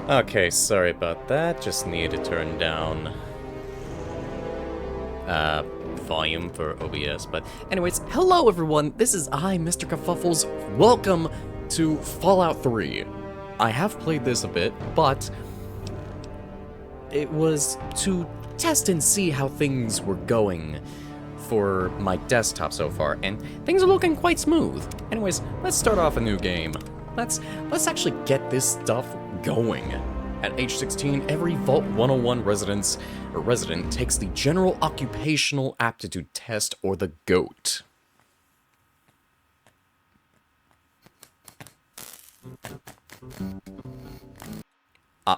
Okay, sorry about that. Just needed to turn down uh volume for OBS. But anyways, hello everyone. This is I, Mr. Kafuffles. Welcome to Fallout 3. I have played this a bit, but it was to test and see how things were going for my desktop so far, and things are looking quite smooth. Anyways, let's start off a new game. Let's actually get this stuff going. At age 16, every Vault 101 resident takes the General Occupational Aptitude Test, or the GOAT.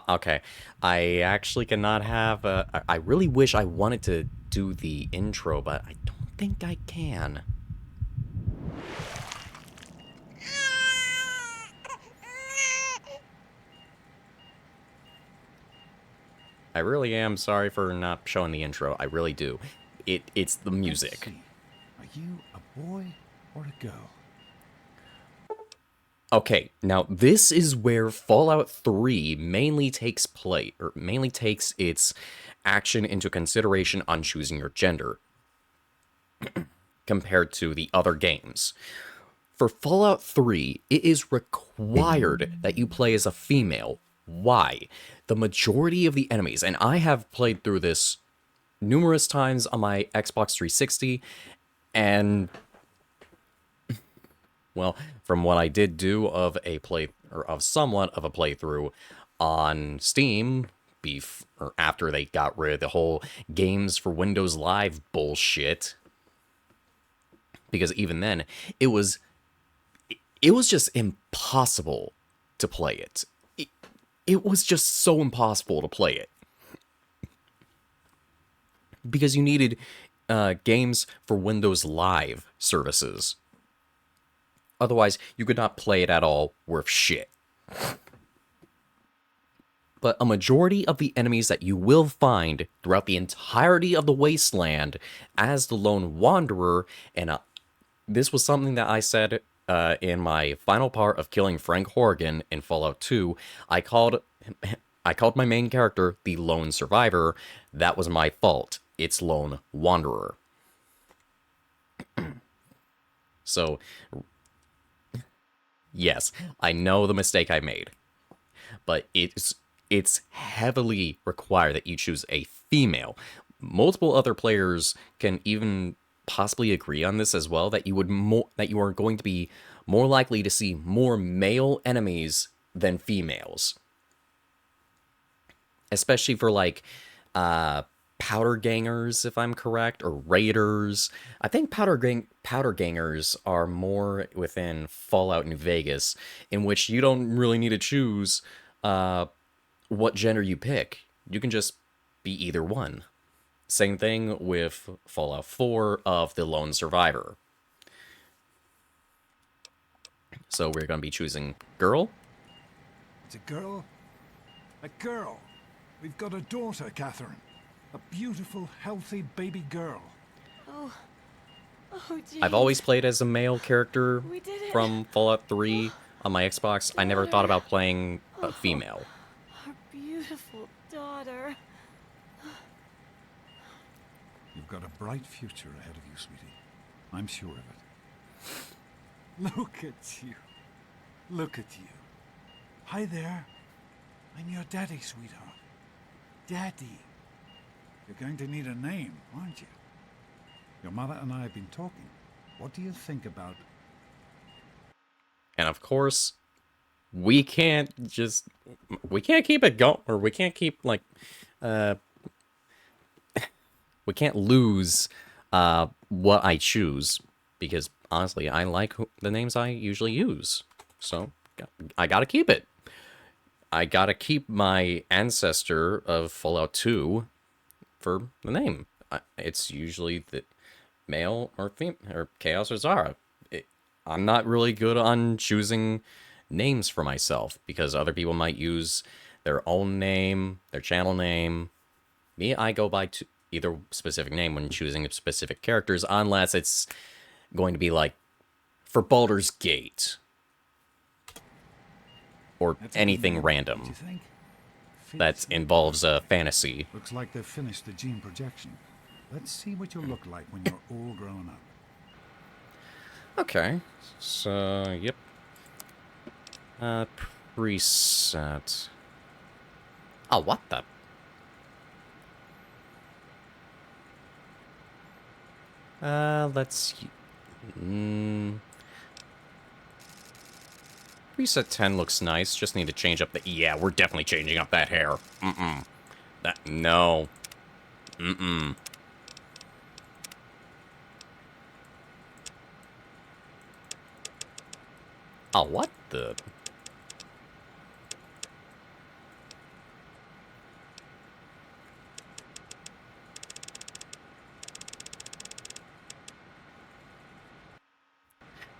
Okay, I actually cannot have I really wish I wanted to do the intro, but I don't think I can. I really am sorry for not showing the intro. I really do. It's the music. Let's see. Are you a boy or a girl? Okay, now this is where Fallout 3 mainly takes its action into consideration on choosing your gender compared to the other games. For Fallout 3, it is required that you play as a female. Why? The majority of the enemies, and I have played through this numerous times on my Xbox 360, and well, from what I did do of somewhat of a playthrough on Steam, after they got rid of the whole games for Windows Live bullshit, because even then it was just impossible to play it. It was just so impossible to play it. Because you needed games for Windows Live services. Otherwise, you could not play it at all worth shit. But a majority of the enemies that you will find throughout the entirety of the Wasteland as the Lone Wanderer, and this was something that I said in my final part of killing Frank Horrigan in Fallout 2, I called my main character the Lone Survivor. That was my fault. It's Lone Wanderer. So, yes, I know the mistake I made. But it's heavily required that you choose a female. Multiple other players can even possibly agree on this as well, that you are going to be more likely to see more male enemies than females, especially for like powder gangers, if I'm correct, or raiders. I think powder gangers are more within Fallout New Vegas, in which you don't really need to choose what gender you pick. You can just be either one. Same thing with Fallout 4 of the Lone Survivor. So we're going to be choosing girl. It's a girl? A girl! We've got a daughter, Catherine. A beautiful, healthy baby girl. Oh, geez. I've always played as a male character We did it. from Fallout 3 on my Xbox. I never thought about playing a female. Our beautiful daughter. You've got a bright future ahead of you, sweetie. I'm sure of it. Look at you. Look at you. Hi there. I'm your daddy, sweetheart. Daddy. You're going to need a name, aren't you? Your mother and I have been talking. What do you think about... And of course, we can't keep it going, or we can't keep, like, we can't lose what I choose, because honestly, I like the names I usually use. So, I gotta keep it. I gotta keep my ancestor of Fallout 2 for the name. It's usually the male or female, or Chaos or Zara. I'm not really good on choosing names for myself, because other people might use their own name, their channel name. Me, I go by either specific name when choosing specific characters, unless it's going to be like for Baldur's Gate or That's a good anything name, random. don't you think? that involves fantasy. Looks like they've finished the gene projection. Let's see what you'll look like when you're all grown up. Okay, so, yep. Preset. Oh, what the? Let's... Preset 10 looks nice, just need to change up the... Yeah, we're definitely changing up that hair. No. Oh, what the...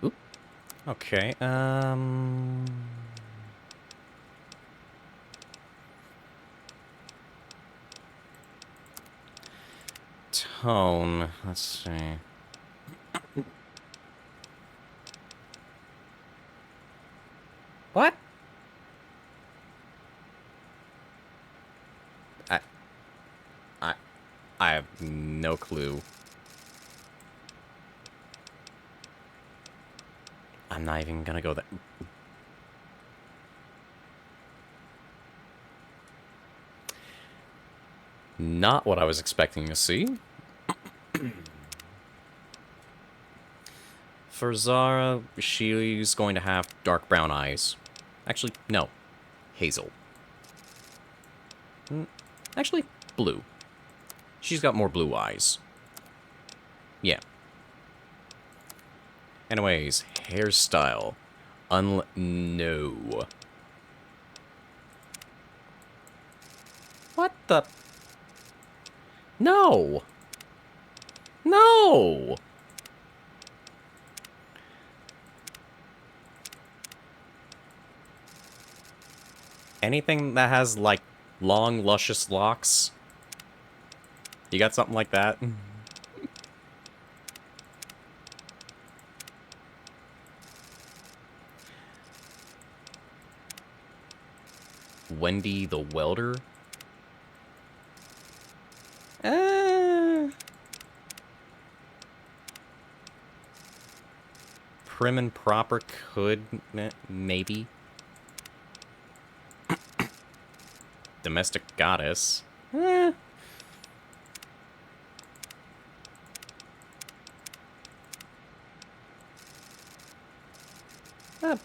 Oop. Okay, Tone, let's see. What? I have no clue. I'm not even gonna go there. Not what I was expecting to see. For Zara, she's going to have dark brown eyes. Actually, no. Hazel. Actually, blue. She's got more blue eyes. Yeah. Anyways, hairstyle. No. What the? No! No! Anything that has, like, long, luscious locks? You got something like that? Wendy the Welder? Prim and Proper could, maybe. Domestic Goddess. The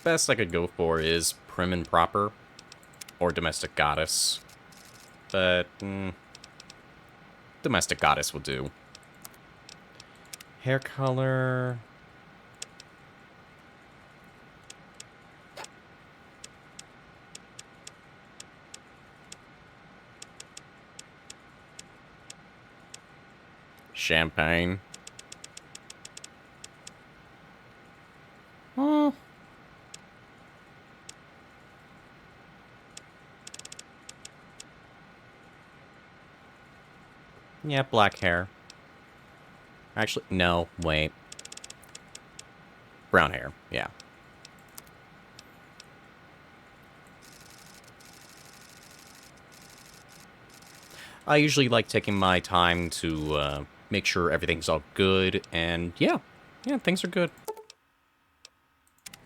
best I could go for is Prim and Proper. Or Domestic Goddess. But, Domestic Goddess will do. Hair color... Champagne. Oh. Yeah, black hair. Actually, no, wait. Brown hair, yeah. I usually like taking my time to make sure everything's all good, and yeah, things are good.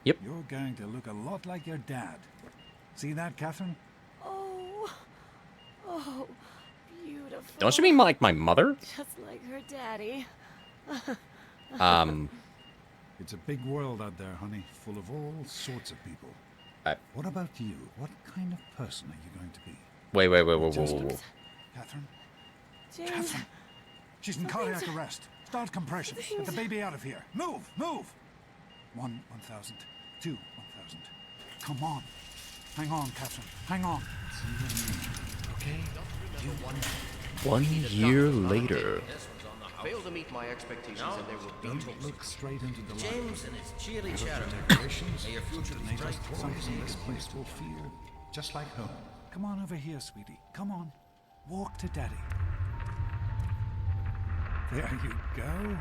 Yep. You're going to look a lot like your dad. See that, Catherine? Oh, beautiful. Don't you mean like my mother? Just like her daddy. It's a big world out there, honey, full of all sorts of people. What about you? What kind of person are you going to be? Wait. Catherine? James. Catherine! She's in cardiac arrest. Start compression. Get the baby out of here. Move! 1,000. 2,000. Come on. Hang on, Catherine. Hang on. Okay? 1 year later. Failed to meet my expectations, and there will be Don't look straight into the light. James and his cheery chatter. Decorations, May your future be bright. something this place will feel just like home. Come on over here, sweetie. Come on. Walk to Daddy. There you go.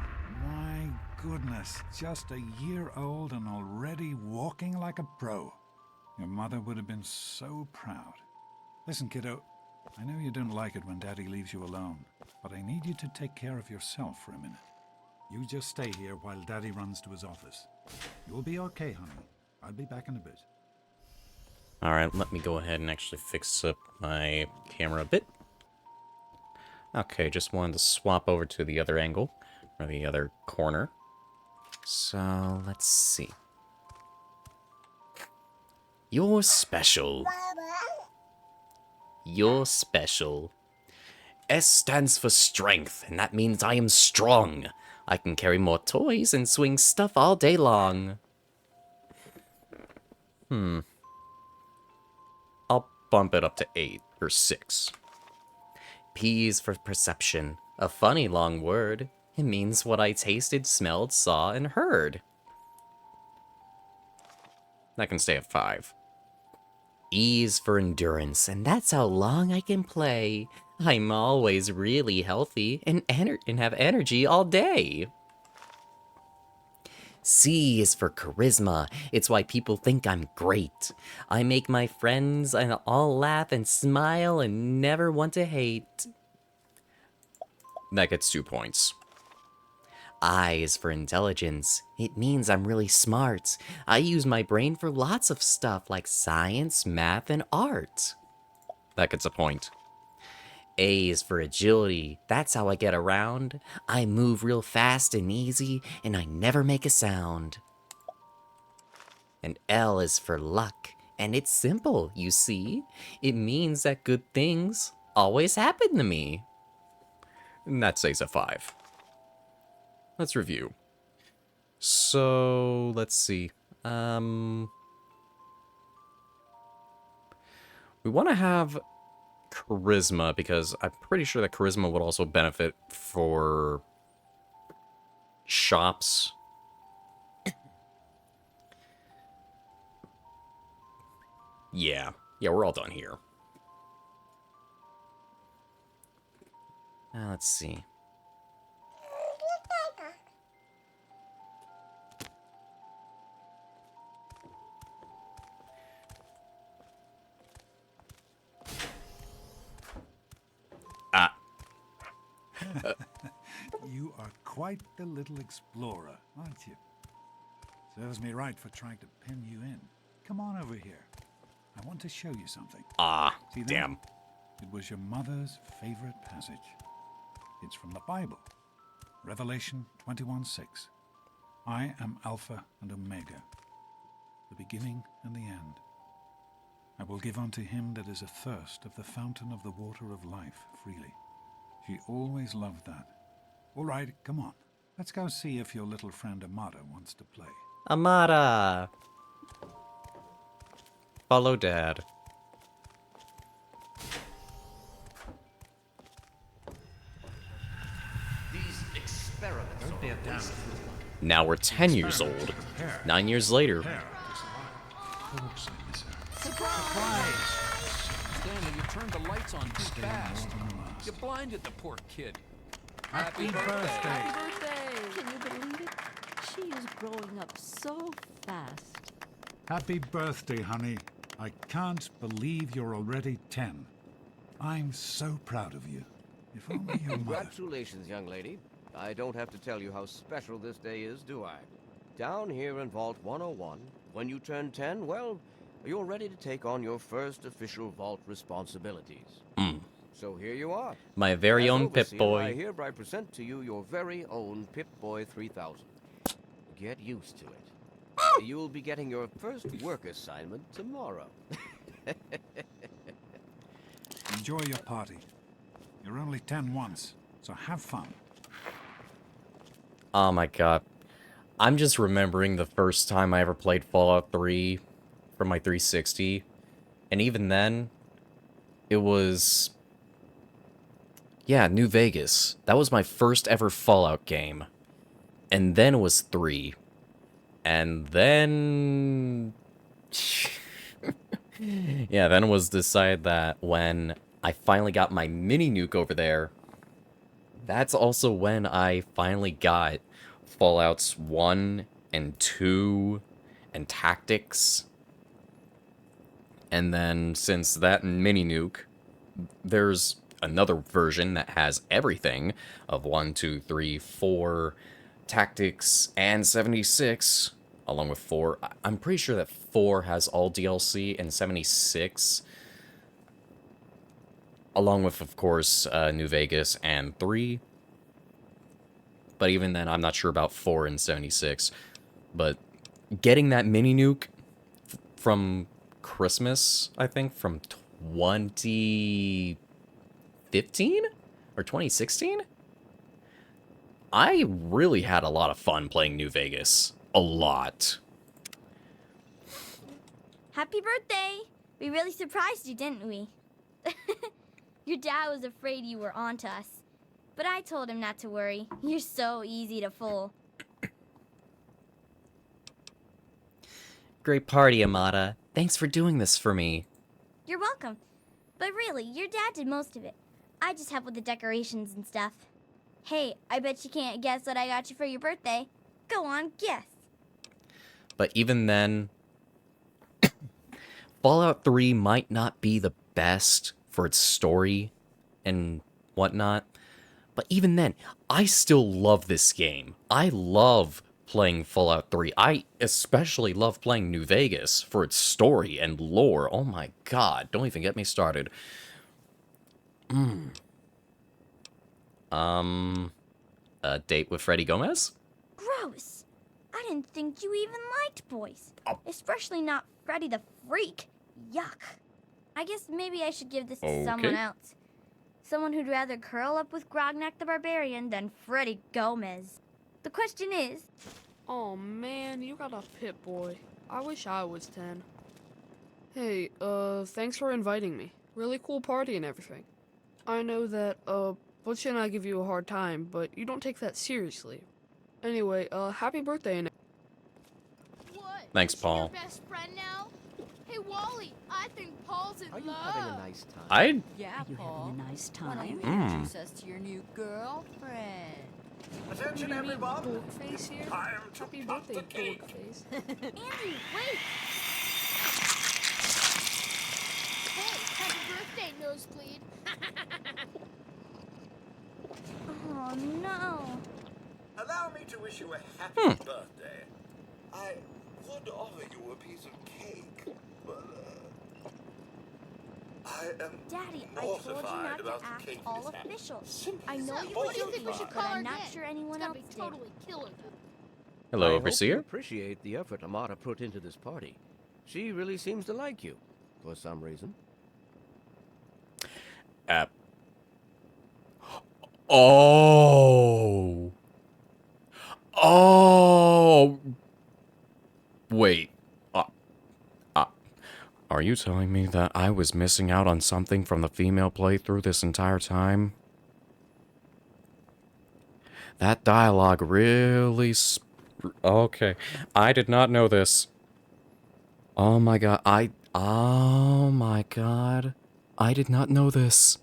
My goodness. Just a year old and already walking like a pro. Your mother would have been so proud. Listen, kiddo. I know you don't like it when Daddy leaves you alone, but I need you to take care of yourself for a minute. You just stay here while Daddy runs to his office. You'll be okay, honey. I'll be back in a bit. Alright, let me go ahead and actually fix up my camera a bit. Okay, just wanted to swap over to the other angle, or the other corner. So, let's see. You're special. You're special. S stands for strength, and that means I am strong. I can carry more toys and swing stuff all day long. I'll bump it up to 8 or 6. P is for perception. A funny long word. It means what I tasted, smelled, saw, and heard. That can stay at 5. E is for endurance, and that's how long I can play. I'm always really healthy and have energy all day. C is for charisma. It's why people think I'm great. I make my friends and all laugh and smile and never want to hate. That gets 2 points. I is for intelligence. It means I'm really smart. I use my brain for lots of stuff like science, math, and art. That gets a point. A is for agility. That's how I get around. I move real fast and easy, and I never make a sound. And L is for luck. And it's simple, you see. It means that good things always happen to me. And that stays at 5. Let's review. So, let's see. We want to have charisma, because I'm pretty sure that charisma would also benefit for shops. Yeah, we're all done here. Let's see. You are quite the little explorer, aren't you? Serves me right for trying to pin you in. Come on over here. I want to show you something. See that? Damn. It was your mother's favorite passage. It's from the Bible. Revelation 21:6. I am Alpha and Omega, the beginning and the end. I will give unto him that is athirst of the fountain of the water of life freely. She always loved that. All right, come on. Let's go see if your little friend Amada wants to play. Amada! Follow Dad. These experiments are a waste of time. Now we're 10 years old. 9 years later. Stanley, you turned the lights on too fast. You blinded the poor kid. Happy birthday! Happy birthday! Can you believe it? She is growing up so fast. Happy birthday, honey. I can't believe you're already 10. I'm so proud of you. If only your mother... Congratulations, young lady. I don't have to tell you how special this day is, do I? Down here in Vault 101, when you turn 10, well, you're ready to take on your first official Vault responsibilities. So here you are. My very As own overseer, Pip-Boy. I hereby present to you your very own Pip-Boy 3000. Get used to it. You'll be getting your first work assignment tomorrow. Enjoy your party. You're only 10 once, so have fun. Oh my god. I'm just remembering the first time I ever played Fallout 3 from my 360. And even then, it was... yeah, New Vegas. That was my first ever Fallout game. And then it was 3. And then... yeah, then it was decided that when I finally got my mini nuke over there, that's also when I finally got Fallouts 1 and 2 and Tactics. And then since that mini nuke, there's another version that has everything of 1, 2, 3, 4 tactics and 76, along with 4. I'm pretty sure that 4 has all DLC and 76, along with, of course, New Vegas and 3. But even then, I'm not sure about 4 and 76. But getting that mini nuke from Christmas, I think, from 2015 or 2016, I really had a lot of fun playing New Vegas. A lot. Happy birthday! We really surprised you, didn't we? Your dad was afraid you were onto us. But I told him not to worry. You're so easy to fool. Great party, Amata. Thanks for doing this for me. You're welcome. But really, your dad did most of it. I just helped with the decorations and stuff. Hey, I bet you can't guess what I got you for your birthday. Go on, guess. But even then, Fallout 3 might not be the best for its story and whatnot. But even then, I still love this game. I love playing Fallout 3. I especially love playing New Vegas for its story and lore. Oh my god, don't even get me started. A date with Freddy Gomez? Gross. I didn't think you even liked boys. Especially not Freddy the Freak. Yuck. I guess maybe I should give this to someone else. Someone who'd rather curl up with Grognak the Barbarian than Freddy Gomez. The question is... Oh man, you got a pit boy. I wish I was 10. Hey, thanks for inviting me. Really cool party and everything. I know that, Butch and I give you a hard time, but you don't take that seriously. Anyway, happy birthday and... What? Thanks, Is she Paul. your best friend now? Hey, Wally, I think Paul's in Are you love. having a nice time? I... Yeah, Are you Paul. having a nice Why don't you time? introduce us to your new girlfriend? Attention, everyone! Dork face here? Time to Happy cut birthday, the cake. dork face. Andy, wait! Hey, happy birthday, nosebleed. Oh, no. Allow me to wish you a happy birthday. I would offer you a piece of cake, but I am Daddy, I told you mortified not to about the act cake all mishap. official. Simply I know you What were do you think we guilty, should but call her I'm not again? sure anyone It's else gotta be did. totally killer, though. Hello, I hope you Overseer. appreciate the effort Amata put into this party. She really seems to like you, for some reason. Oh. Oh. Wait. Are you telling me that I was missing out on something from the female playthrough this entire time? That dialogue really... Okay. I did not know this. Oh my god. Oh my god. I did not know this.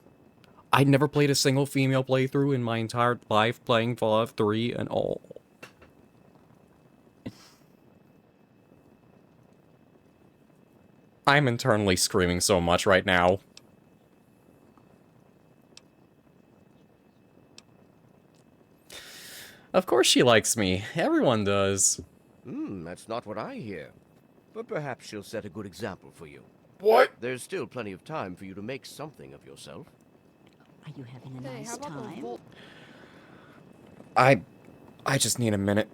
I'd never played a single female playthrough in my entire life playing Fallout 3 and all. I'm internally screaming so much right now. Of course she likes me. Everyone does. That's not what I hear. But perhaps she'll set a good example for you. What? There's still plenty of time for you to make something of yourself. Are you having a Hey, nice how about the time? Volt? I just need a minute.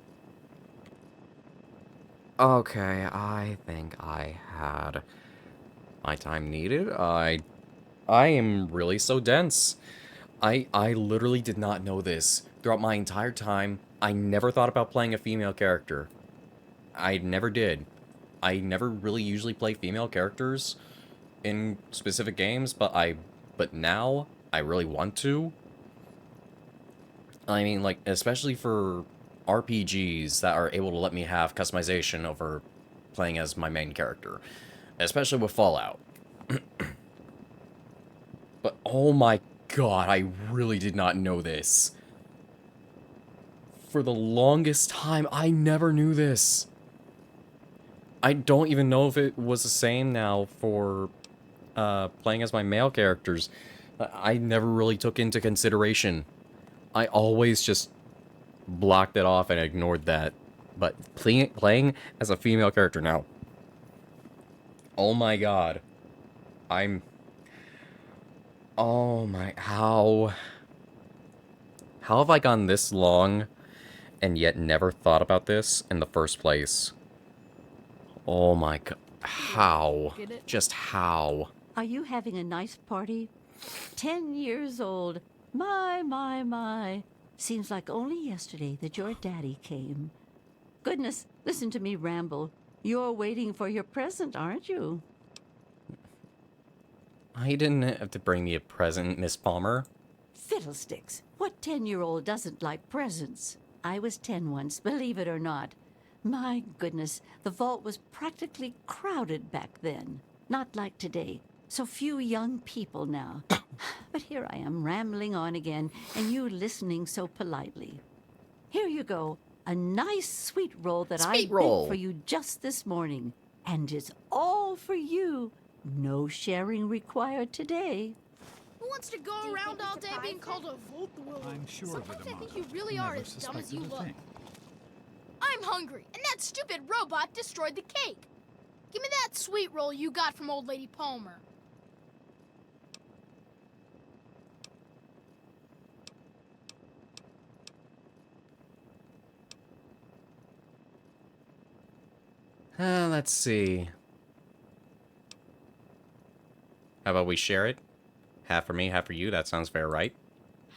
Okay, I think I had my time needed. I am really so dense. I literally did not know this. Throughout my entire time, I never thought about playing a female character. I never did. I never really usually play female characters in specific games, but now I really want to. I mean, like, especially for RPGs that are able to let me have customization over playing as my main character. Especially with Fallout. But, oh my god, I really did not know this. For the longest time, I never knew this. I don't even know if it was the same now for playing as my male characters. I never really took into consideration. I always just blocked it off and ignored that. But playing as a female character now. Oh my god. Oh my... How have I gone this long and yet never thought about this in the first place? Oh my god. How? Get it? Just how? Are you having a nice party? 10 years old. My. Seems like only yesterday that your daddy came. Goodness, listen to me ramble. You're waiting for your present, aren't you? I didn't have to bring me a present, Miss Palmer. Fiddlesticks. What 10-year-old doesn't like presents? I was 10 once, believe it or not. My goodness, the vault was practically crowded back then. Not like today. So few young people now. But here I am rambling on again, and you listening so politely. Here you go. A nice sweet roll that I Sweet roll. baked for you just this morning. And it's all for you. No sharing required today. Who wants to go Do you around think all it's day a being prize? called a Volk? I'm sure of it, Sometimes I think Amanda. you really Never are as dumb as suspected you a look. thing. I'm hungry, and that stupid robot destroyed the cake. Give me that sweet roll you got from old lady Palmer. Let's see. How about we share it? Half for me, half for you. That sounds fair, right?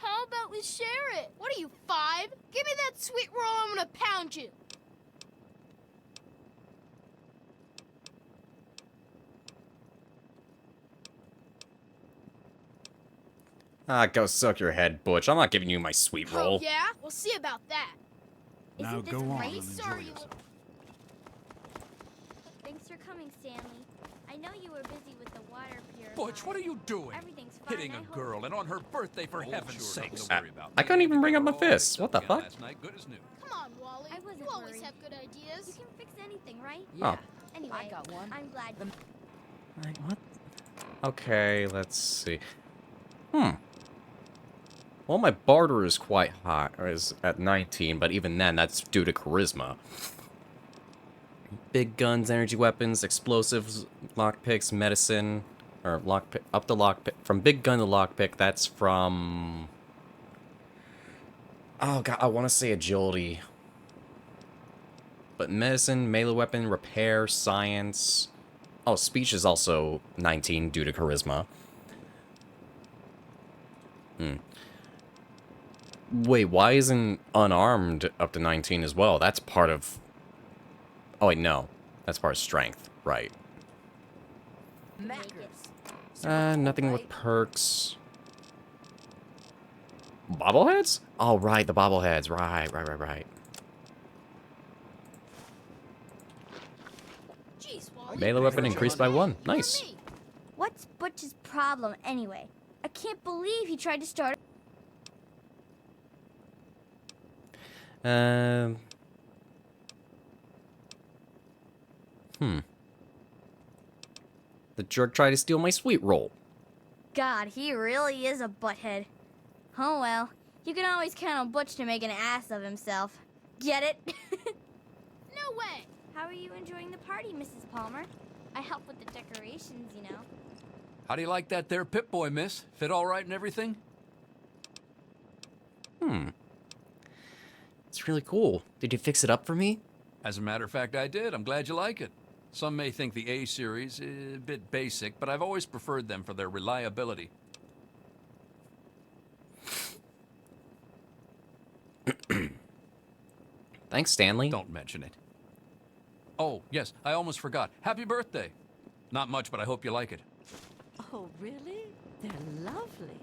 How about we share it? What are you, 5? Give me that sweet roll, I'm gonna pound you. Ah, go suck your head, Butch. I'm not giving you my sweet roll. Oh, yeah? We'll see about that. Now Isn't this go on great? and enjoy Sorry, yourself. Thanks for coming, Stanley. I know you were busy with the water purifier. Butch, what are you doing? Everything's fine. Hitting I a hope. girl, and on her birthday, for heaven's sakes. I couldn't even bring up my fists. What the fuck? Last night, good as new. Come on, Wally. I wasn't You always worried. have good You ideas. can fix anything, right? Oh. Anyway, I got one. I'm glad. Like, what? Okay, let's see. Well, my barter is quite high, or is at 19, but even then, that's due to charisma. Big guns, energy weapons, explosives, lockpicks, medicine, or lockpick, up to lockpick. From big gun to lockpick, that's from... Oh god, I want to say agility. But medicine, melee weapon, repair, science... Oh, speech is also 19 due to charisma. Wait, why isn't unarmed up to 19 as well? That's part of... Oh, wait, no. That's part of strength. Right. Nothing with perks. Bobbleheads? Oh, right, the bobbleheads. Right. Jeez, Wally. Melee weapon increased by 1. You or Nice. me? What's Butch's problem anyway? I can't believe he tried to start. The jerk tried to steal my sweet roll. God, he really is a butthead. Oh well, you can always count on Butch to make an ass of himself. Get it? No way. How are you enjoying the party, Mrs. Palmer? I help with the decorations, you know. How do you like that there Pip-Boy, miss? Fit all right and everything? It's really cool. Did you fix it up for me? As a matter of fact, I did. I'm glad you like it. Some may think the A series is a bit basic, but I've always preferred them for their reliability. Thanks, Stanley. Don't mention it. Oh, yes, I almost forgot. Happy birthday. Not much, but I hope you like it. Oh, really? They're lovely.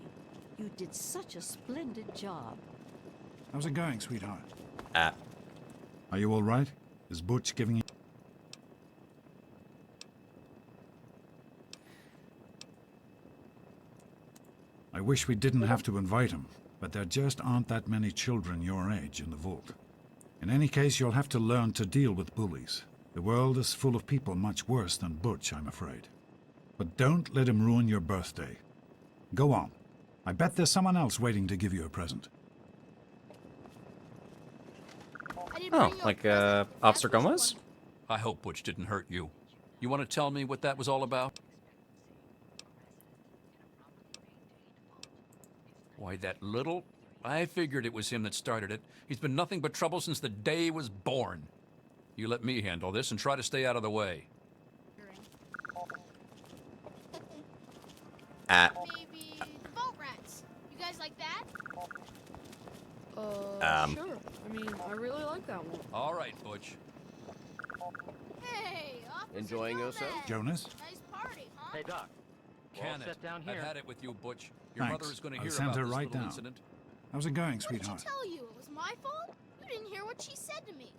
You did such a splendid job. How's it going, sweetheart? Ah. Are you all right? Is Butch giving you... I wish we didn't have to invite him, but there just aren't that many children your age in the vault. In any case, you'll have to learn to deal with bullies. The world is full of people much worse than Butch, I'm afraid. But don't let him ruin your birthday. Go on. I bet there's someone else waiting to give you a present. I didn't Oh, bring you a like present. Officer That's what you Gomez? wanted. I hope Butch didn't hurt you. You want to tell me what that was all about? Why, that little... I figured it was him that started it. He's been nothing but trouble since the day he was born. You let me handle this and try to stay out of the way. Maybe the vault rats. You guys like that? Sure. I mean, I really like that one. All right, Butch. Hey, Officer Enjoying Gomez. yourself? Jonas? Nice party, huh? Hey, Doc. Can it? Sit down I've here. had it with you, Butch. Your Thanks. mother is going to I'll hear send about her this right little down. incident. How's it going, What sweetheart? did she tell you? It was my fault? You didn't hear what she said to me.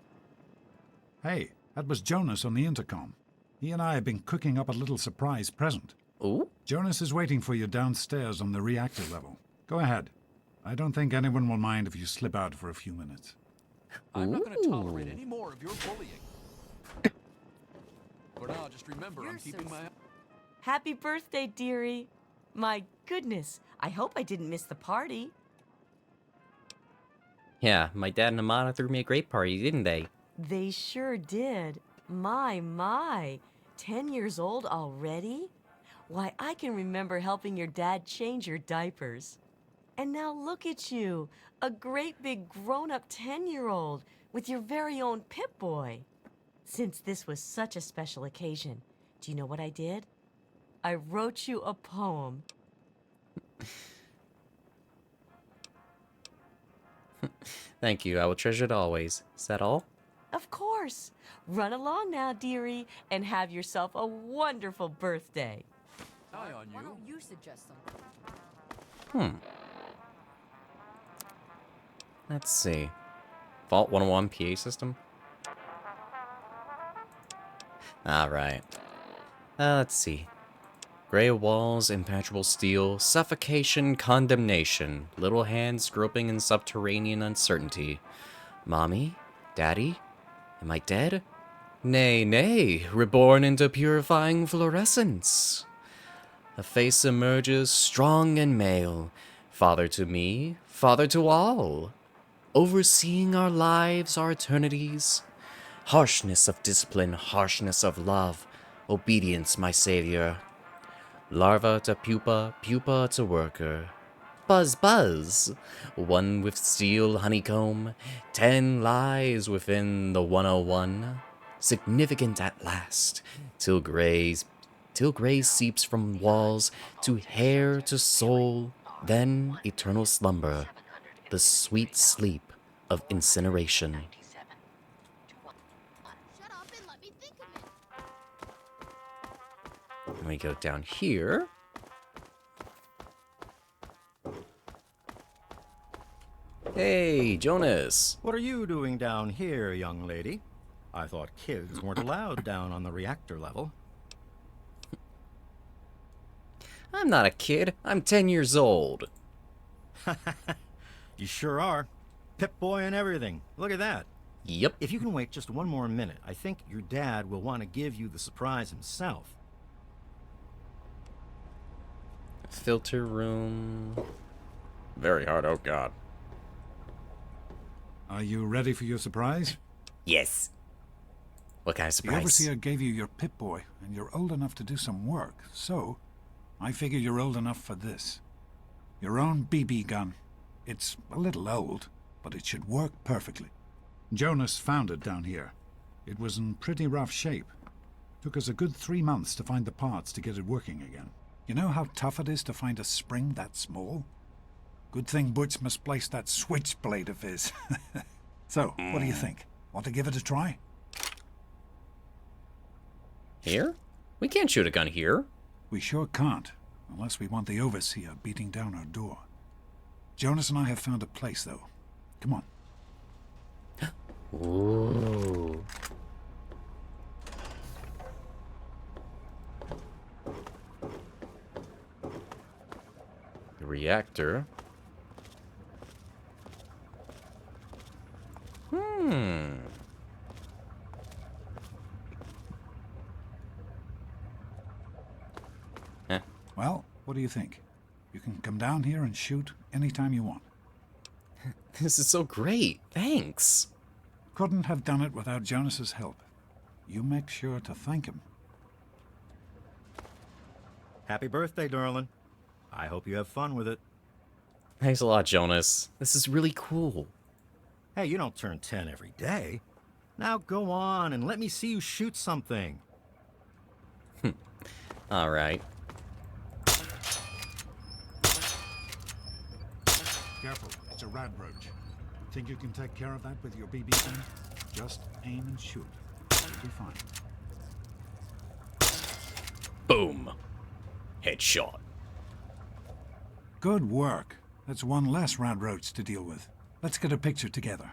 Hey, that was Jonas on the intercom. He and I have been cooking up a little surprise present. Ooh. Jonas is waiting for you downstairs on the reactor level. Go ahead. I don't think anyone will mind if you slip out for a few minutes. I'm not going to tolerate any more of your bullying. For now, just remember, I'm keeping my... Happy birthday, dearie. My goodness, I hope I didn't miss the party. Yeah, my dad and Amada threw me a great party, didn't they? They sure did. My. 10 years old already? Why, I can remember helping your dad change your diapers. And now look at you, a great big grown-up 10-year-old with your very own Pip-Boy. Since this was such a special occasion, do you know what I did? I wrote you a poem. Thank you, I will treasure it always. Is that all? Of course. Run along now, dearie, and have yourself a wonderful birthday. Eye on Why you. don't you suggest something? Let's see. Vault 101 PA system? Alright. Let's see. Gray walls, impenetrable steel, suffocation, condemnation, little hands groping in subterranean uncertainty. Mommy? Daddy? Am I dead? Nay, reborn into purifying fluorescence. A face emerges, strong and male, father to me, father to all, overseeing our lives, our eternities. Harshness of discipline, harshness of love, obedience, my savior. Larva to pupa, pupa to worker. Buzz, one with steel honeycomb, 10 lies within the 101. Significant at last, till gray seeps from walls, to hair to soul, then eternal slumber, the sweet sleep of incineration. Shut up and let me think a minute. Let me go down here. Hey, Jonas. What are you doing down here, young lady? I thought kids weren't allowed down on the reactor level. I'm not a kid. I'm 10 years old. You sure are. Pip-Boy and everything. Look at that. Yep. If you can wait just one more minute, I think your dad will want to give you the surprise himself. Filter room. Very hard, oh god. Are you ready for your surprise? Yes. What kind of The surprise? Overseer gave you your Pip-Boy, and you're old enough to do some work, so I figure you're old enough for this. Your own BB gun. It's a little old, but it should work perfectly. Jonas found it down here. It was in pretty rough shape. Took us a good 3 months to find the parts to get it working again. You know how tough it is to find a spring that small? Good thing Butch misplaced that switchblade of his. So, what do you think? Want to give it a try? Here? We can't shoot a gun here. We sure can't, unless we want the Overseer beating down our door. Jonas and I have found a place, though. Come on. Ooh. The reactor. Well, what do you think? You can come down here and shoot anytime you want. This is so great. Thanks. Couldn't have done it without Jonas's help. You make sure to thank him. Happy birthday, darling. I hope you have fun with it. Thanks a lot, Jonas. This is really cool. Hey, you don't turn 10 every day. Now go on and let me see you shoot something. All right. Careful, it's a rad roach. Think you can take care of that with your BB gun? Just aim and shoot. You'll be fine. Boom. Headshot. Good work. That's one less rad roach to deal with. Let's get a picture together.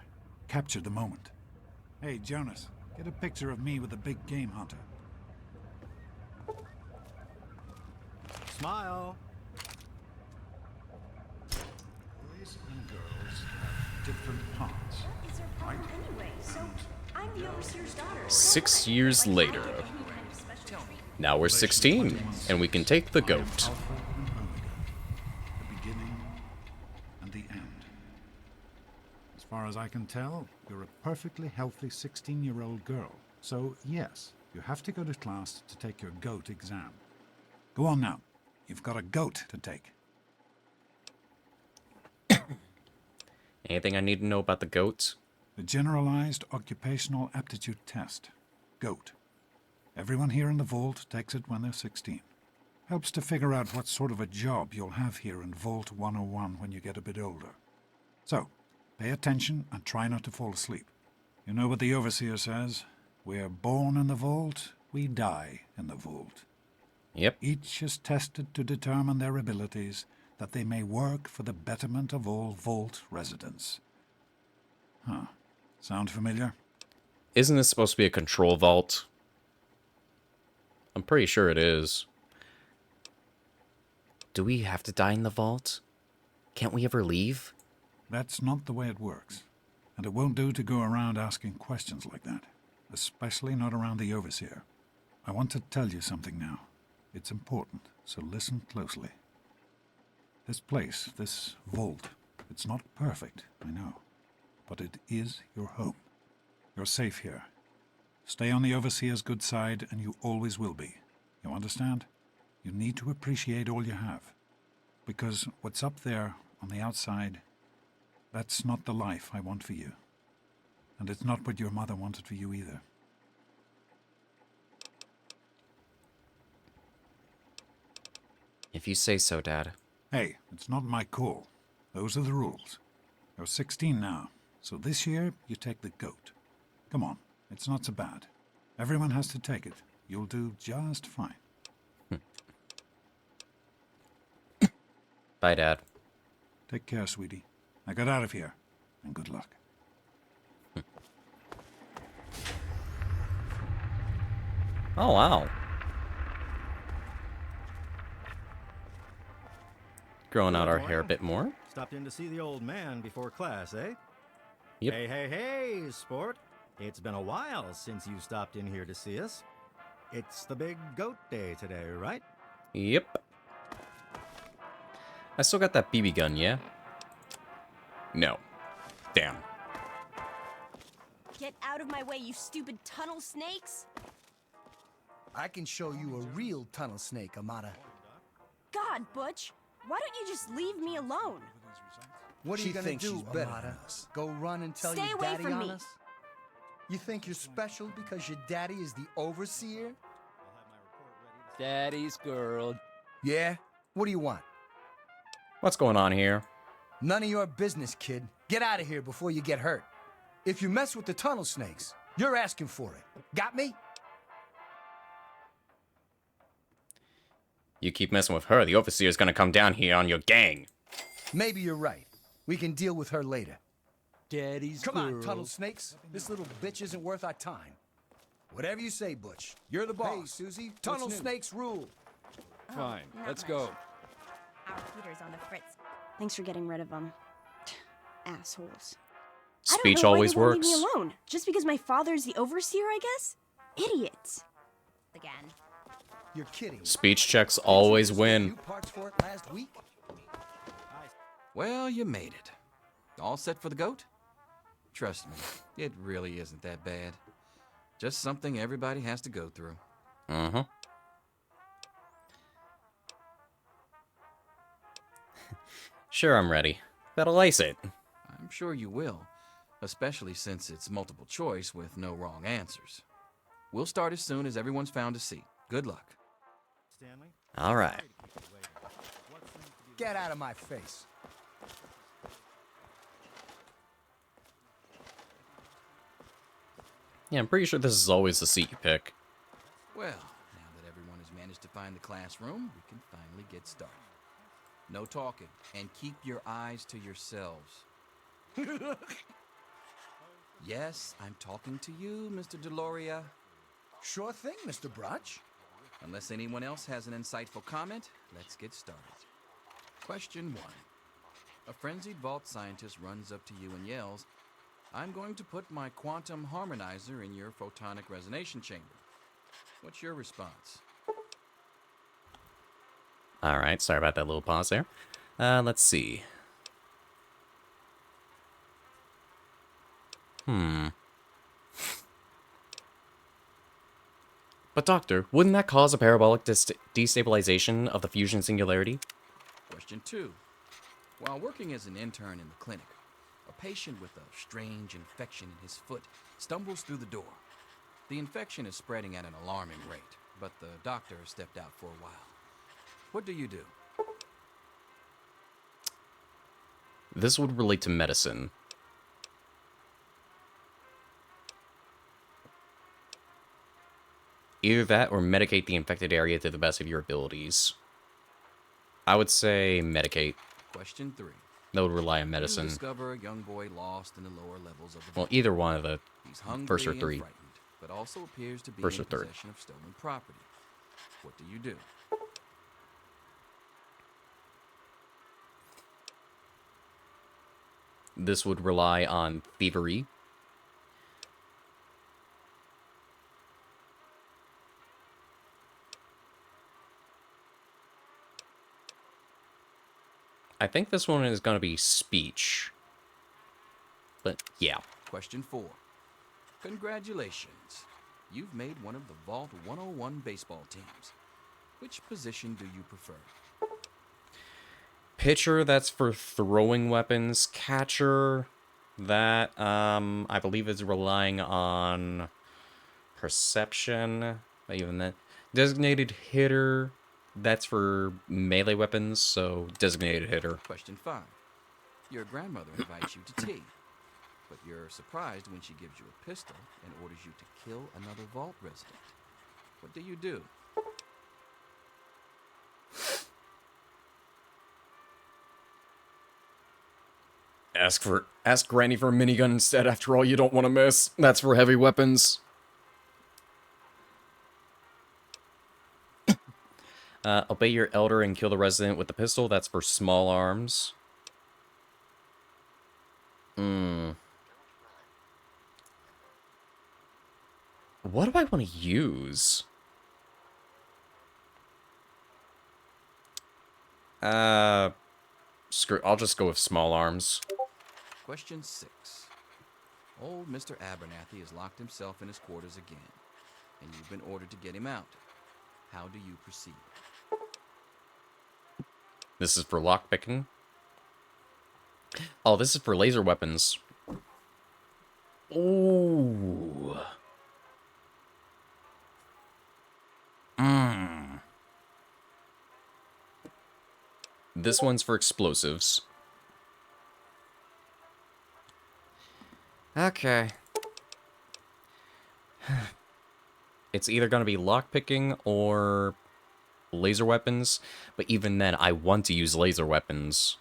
Capture the moment. Hey, Jonas, get a picture of me with the big game hunter. Smile. Boys and girls have different parts, right? Anyway, so I'm the overseer's daughter. 6 years later. Now we're 16, and we can take the goat. Alpha and Omega. The beginning and the end. As far as I can tell, you're a perfectly healthy 16-year-old girl. So, yes, you have to go to class to take your goat exam. Go on now. You've got a goat to take. Anything I need to know about the goats? The Generalized Occupational Aptitude Test. GOAT. Everyone here in the Vault takes it when they're 16. Helps to figure out what sort of a job you'll have here in Vault 101 when you get a bit older. So, pay attention and try not to fall asleep. You know what the Overseer says? We're born in the Vault, we die in the Vault. Yep. Each is tested to determine their abilities, that they may work for the betterment of all Vault residents. Huh. Sound familiar? Isn't this supposed to be a control vault? I'm pretty sure it is. Do we have to die in the vault? Can't we ever leave? That's not the way it works. And it won't do to go around asking questions like that. Especially not around the Overseer. I want to tell you something now. It's important, so listen closely. This place, this vault, it's not perfect, I know. But it is your home. You're safe here. Stay on the Overseer's good side, and you always will be. You understand? You need to appreciate all you have. Because what's up there, on the outside, that's not the life I want for you. And it's not what your mother wanted for you either. If you say so, Dad. Hey, it's not my call. Those are the rules. You're 16 now, so this year you take the goat. Come on, it's not so bad. Everyone has to take it. You'll do just fine. Bye, Dad. Take care, sweetie. Now get out of here, and good luck. Oh, wow. Growing out our hair a bit more. Stopped in to see the old man before class, eh? Yep. Hey, hey, hey, sport. It's been a while since you stopped in here to see us. It's the big goat day today, right? Yep. I still got that BB gun, yeah? No. Damn. Get out of my way, you stupid tunnel snakes! I can show you a real tunnel snake, Amata. God, Butch! Why don't you just leave me alone? What are you gonna do, Amata? Go run and tell Stay your away daddy from on me. us? You think you're special because your daddy is the overseer? Daddy's girl. Yeah? What do you want? What's going on here? None of your business, kid. Get out of here before you get hurt. If you mess with the tunnel snakes, you're asking for it. Got me? You keep messing with her, the Overseer's gonna come down here on your gang. Maybe you're right. We can deal with her later. Daddy's Come girl. on, tunnel snakes. This little bitch isn't worth our time. Whatever you say, Butch. You're the boss. Hey, Susie. Tunnel snakes rule. Fine, not let's much. go. Our Peter's on the fritz. Thanks for getting rid of them. Assholes. Speech I don't know always why they won't works. leave me alone. Just because my father's the overseer, I guess? Idiots. Again. You're kidding. Speech checks always win. New parts for it last week? Well, you made it. All set for the goat? Trust me, it really isn't that bad. Just something everybody has to go through. Uh-huh. Sure, I'm ready. That'll ice it. I'm sure you will, especially since it's multiple choice with no wrong answers. We'll start as soon as everyone's found a seat. Good luck. Stanley? All right. Get out of my face. Yeah, I'm pretty sure this is always the seat you pick. Well, now that everyone has managed to find the classroom, we can finally get started. No talking, and keep your eyes to yourselves. Yes, I'm talking to you, Mr. Deloria. Sure thing, Mr. Brotch. Unless anyone else has an insightful comment, let's get started. Question 1. A frenzied vault scientist runs up to you and yells, "I'm going to put my quantum harmonizer in your photonic resonation chamber." What's your response? All right, sorry about that little pause there. Let's see. But Doctor, wouldn't that cause a parabolic destabilization of the fusion singularity? Question 2. While working as an intern in the clinic, a patient with a strange infection in his foot stumbles through the door. The infection is spreading at an alarming rate, but the doctor has stepped out for a while. What do you do? This would relate to medicine. Either that or medicate the infected area to the best of your abilities. I would say medicate. Question 3. That would rely on You medicine. discover a young boy lost in the lower levels of the Well, vault. either one of the He's hungry first or and three. frightened, but also appears to be First in or third. possession of stolen property. What do you do? This would rely on thievery. I think this one is going to be speech. But, yeah. Question 4. Congratulations. You've made one of the Vault 101 baseball teams. Which position do you prefer? Pitcher, that's for throwing weapons. Catcher, that, I believe is relying on perception. Even that. Designated hitter, that's for melee weapons, so designated hitter. Question 5. Your grandmother invites you to tea, but you're surprised when she gives you a pistol and orders you to kill another Vault resident. What do you do? Ask Granny for a minigun instead. After all, you don't want to miss. That's for heavy weapons. Obey your elder and kill the resident with the pistol. That's for small arms. What do I want to use? Screw. I'll just go with small arms. Question 6. Old Mr. Abernathy has locked himself in his quarters again, and you've been ordered to get him out. How do you proceed? This is for lockpicking. Oh, this is for laser weapons. Ooh. This one's for explosives. Okay. It's either going to be lockpicking or laser weapons, but even then, I want to use laser weapons.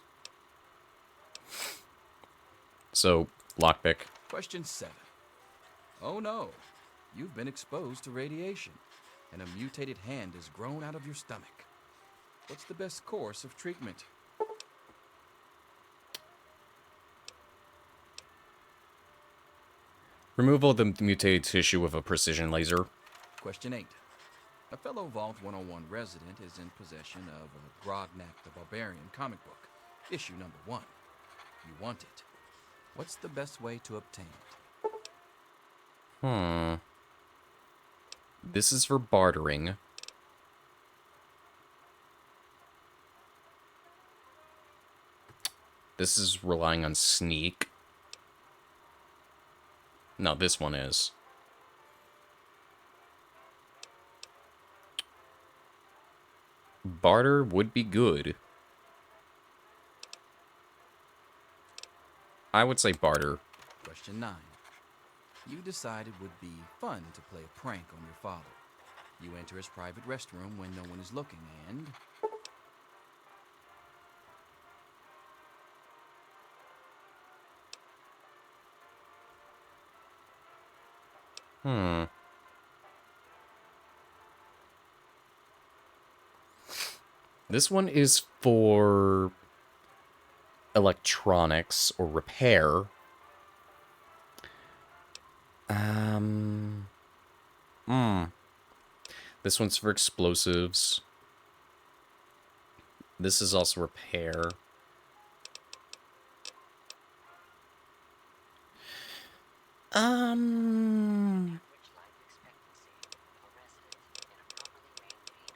So, lockpick. Question 7. Oh no, you've been exposed to radiation, and a mutated hand has grown out of your stomach. What's the best course of treatment? Removal of the mutated tissue with a precision laser. Question 8. A fellow Vault 101 resident is in possession of a Grognak the Barbarian comic book, issue number 1. You want it. What's the best way to obtain it? This is for bartering. This is relying on sneak. No, this one is. Barter would be good. I would say barter. Question 9. You decided it would be fun to play a prank on your father. You enter his private restroom when no one is looking and... This one is for electronics or repair. This one's for explosives. This is also repair.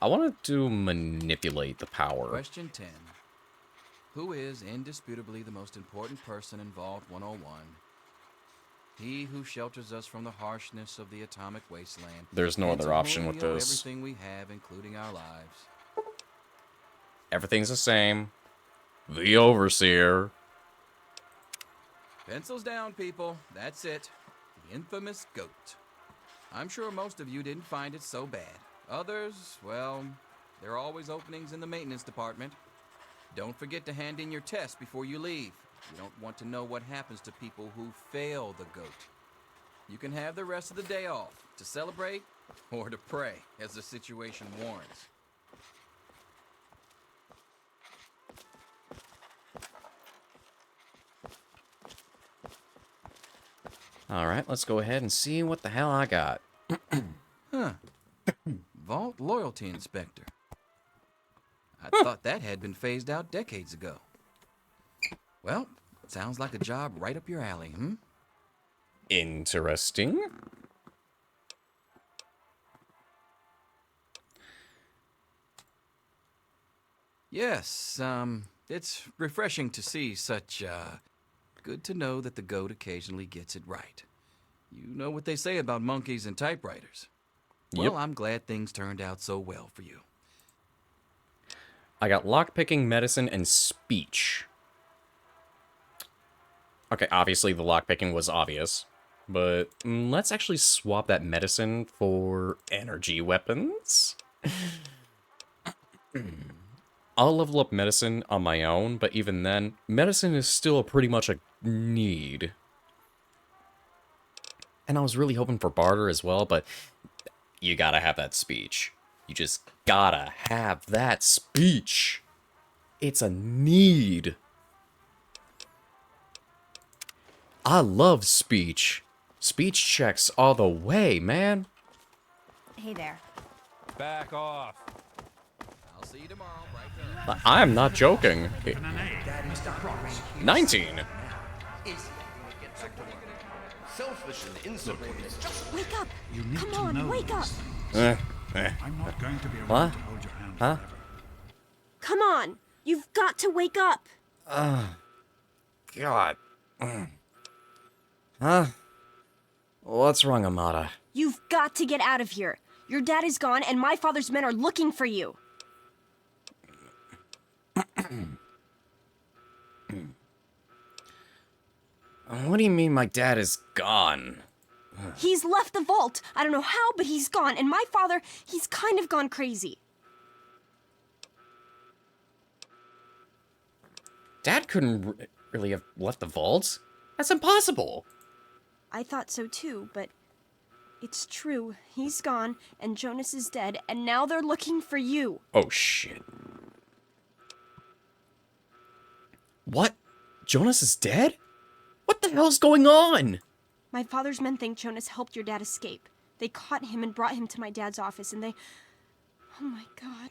I want to manipulate the power. Question 10. Who is indisputably the most important person in Vault 101? He who shelters us from the harshness of the atomic wasteland. There's no and other to option whom with we owe this. Everything we have, including our lives. Everything's the same. The Overseer. Pencils down, people. That's it. The infamous goat. I'm sure most of you didn't find it so bad. Others, well, there are always openings in the maintenance department. Don't forget to hand in your test before you leave. You don't want to know what happens to people who fail the goat. You can have the rest of the day off to celebrate or to pray as the situation warrants. Alright, let's go ahead and see what the hell I got. Huh. Vault Loyalty Inspector. I thought that had been phased out decades ago. Well, sounds like a job right up your alley, Interesting. Yes, it's refreshing to see such, good to know that the goat occasionally gets it right. You know what they say about monkeys and typewriters. Well, I'm glad things turned out so well for you. I got lockpicking, medicine, and speech. Okay, obviously the lockpicking was obvious. But let's actually swap that medicine for energy weapons. I'll level up medicine on my own, but even then, medicine is still pretty much a need. And I was really hoping for barter as well, but you gotta have that speech. You just gotta have that speech. It's a need. I love speech. Speech checks all the way, man. Hey there. Back off. I'll see you tomorrow, right there. I'm not joking. 19. Selfish and insubordinate. Just Wake up! You need Come to on, know wake up! I'm not going to be around What? to hold your hand Huh? forever. Come on! You've got to wake up! God. Huh? What's wrong, Amada? You've got to get out of here. Your dad is gone, and my father's men are looking for you. What do you mean my dad is gone? He's left the vault. I don't know how, but he's gone. And my father, he's kind of gone crazy. Dad couldn't really have left the vault. That's impossible. I thought so too, but it's true. He's gone, and Jonas is dead, and now they're looking for you. Oh, shit. What? Jonas is dead? What the hell's going on? My father's men think Jonas helped your dad escape. They caught him and brought him to my dad's office, and Oh my god.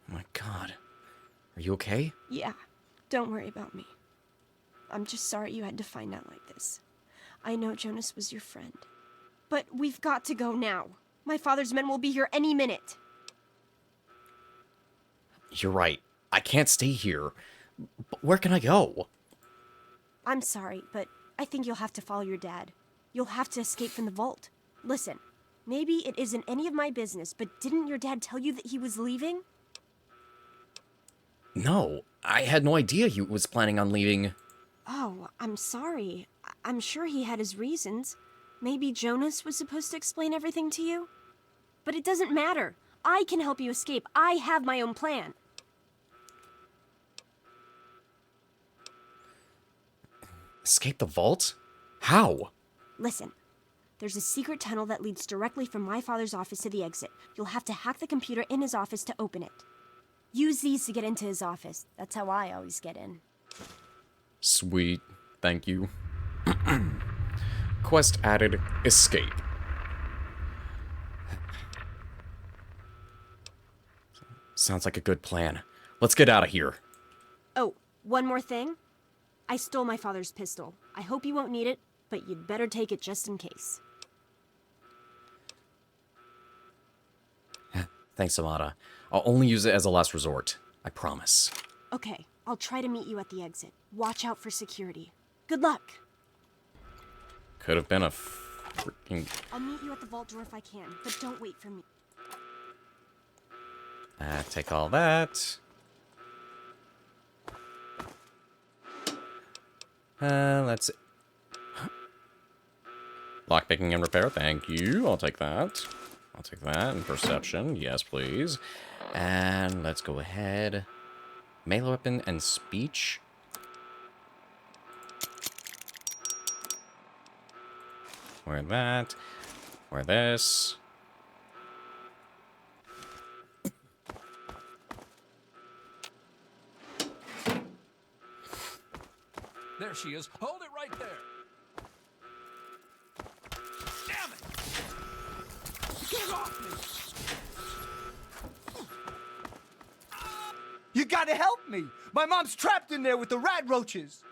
Oh my god. Are you okay? Yeah, don't worry about me. I'm just sorry you had to find out like this. I know Jonas was your friend. But we've got to go now. My father's men will be here any minute. You're right. I can't stay here. But where can I go? I'm sorry, but I think you'll have to follow your dad. You'll have to escape from the vault. Listen, maybe it isn't any of my business, but didn't your dad tell you that he was leaving? No, I had no idea he was planning on leaving. Oh, I'm sorry. I'm sure he had his reasons. Maybe Jonas was supposed to explain everything to you? But it doesn't matter. I can help you escape. I have my own plan. Escape the vault? How? Listen, there's a secret tunnel that leads directly from my father's office to the exit. You'll have to hack the computer in his office to open it. Use these to get into his office. That's how I always get in. Sweet. Thank you. Quest added. Escape. Sounds like a good plan. Let's get out of here. Oh, one more thing. I stole my father's pistol. I hope you won't need it, but you'd better take it just in case. Thanks, Amada. I'll only use it as a last resort. I promise. Okay, I'll try to meet you at the exit. Watch out for security. Good luck! Could have been a freaking... I'll meet you at the vault door if I can, but don't wait for me. Take all that. Let's... Lockpicking and repair, thank you. I'll take that. I'll take that. And perception, yes please. And let's go ahead. Melee weapon and speech. Wear that. Wear this. There she is. Hold it right there. Damn it! Get off me! You gotta help me! My mom's trapped in there with the rat roaches!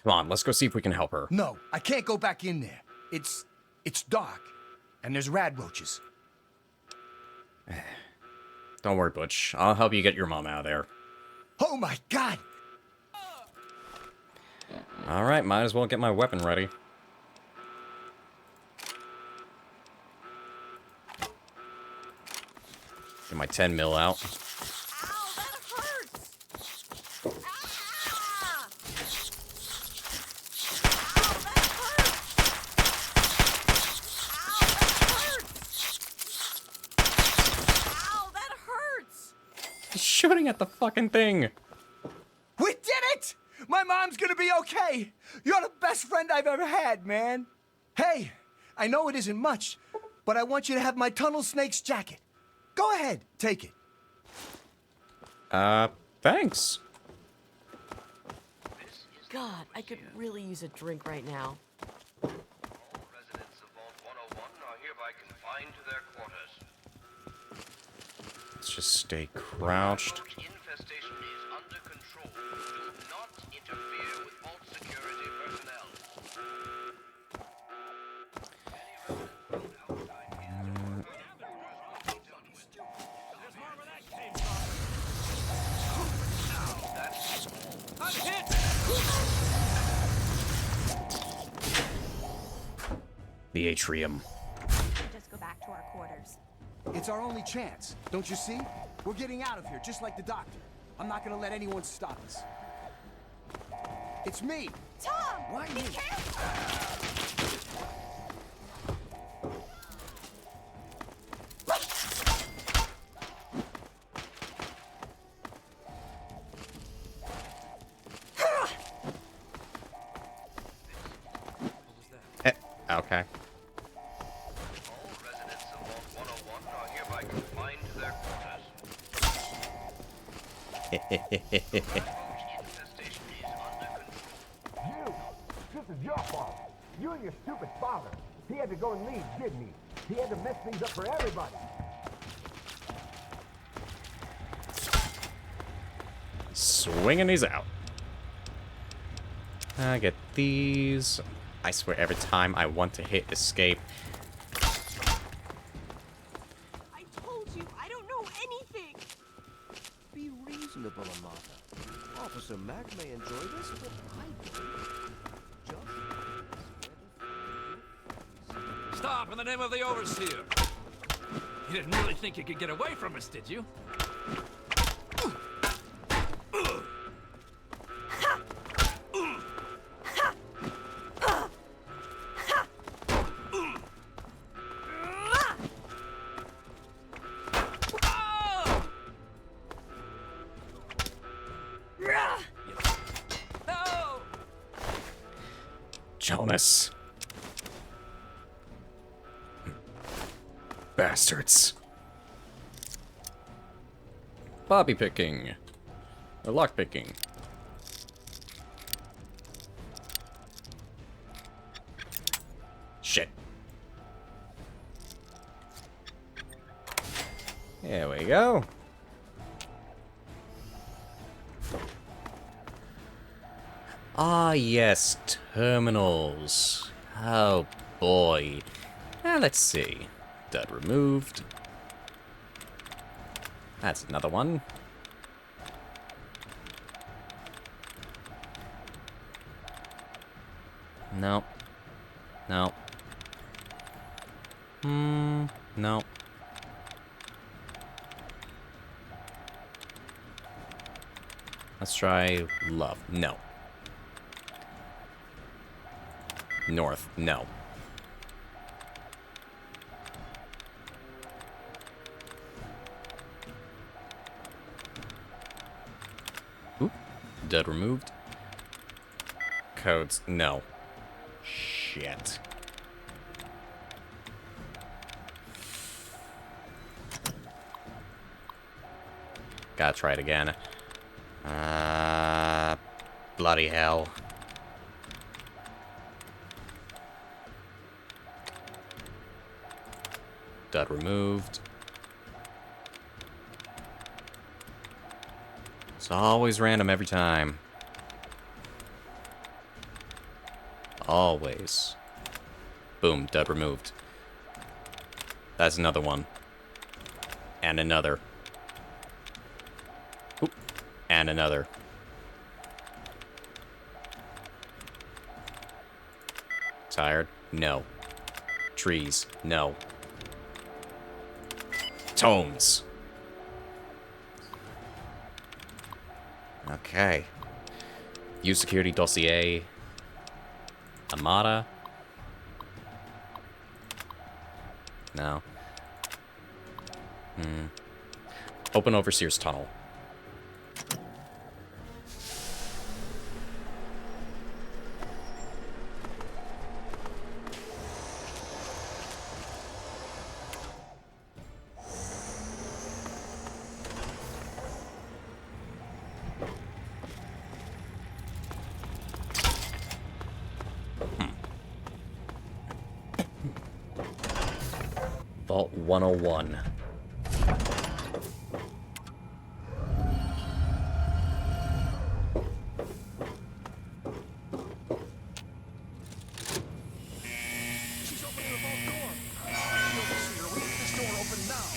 Come on, let's go see if we can help her. No, I can't go back in there. It's dark, and there's rat roaches. Don't worry, Butch. I'll help you get your mom out of there. Oh my god! Alright, might as well get my weapon ready. Get my 10 mil out. Shooting at the fucking thing. We did it! My mom's gonna be okay! You're the best friend I've ever had, man! Hey, I know it isn't much, but I want you to have my tunnel snake's jacket. Go ahead, take it. Thanks. God, I could really use a drink right now. All residents of Vault 101 are hereby confined to their quarters. Let's just stay crouched. Infestation is under control. Do not interfere with vault security personnel. The atrium. Just go back to our quarters. It's our only chance, don't you see? We're getting out of here, just like the doctor. I'm not gonna let anyone stop us. It's me! Tom! Why Be me? careful! Okay. All residents of Vault 101 are hereby confined to their quarters. Infestation is under control. You! This is your fault. You and your stupid father. He had to go and leave, didn't he? He had to mess things up for everybody. Swinging these out. I get these. I swear every time I want to hit escape. I told you, I don't know anything. Be reasonable, Amata. Officer Mac may enjoy this, but I don't. Just Stop in the name of the overseer. You didn't really think you could get away from us, did you? Jonas. Bastards. Bobby picking. Or lock picking. Shit. There we go. Ah, yes, terminals. Oh, boy. Let's see. Dud removed. That's another one. No. No. No. Let's try love. No. North. No. Oop. Dead removed. Codes. No. Shit. Gotta try it again. Bloody hell. Dud removed. It's always random every time. Always. Boom, dud removed. That's another one. And another. Oop. And another. Tired? No. Trees? No. Tomes. Okay. Use security dossier. Amata. No. Open Overseer's tunnel. Vault 101. She's opening the vault door. The overseer, we need this door open now.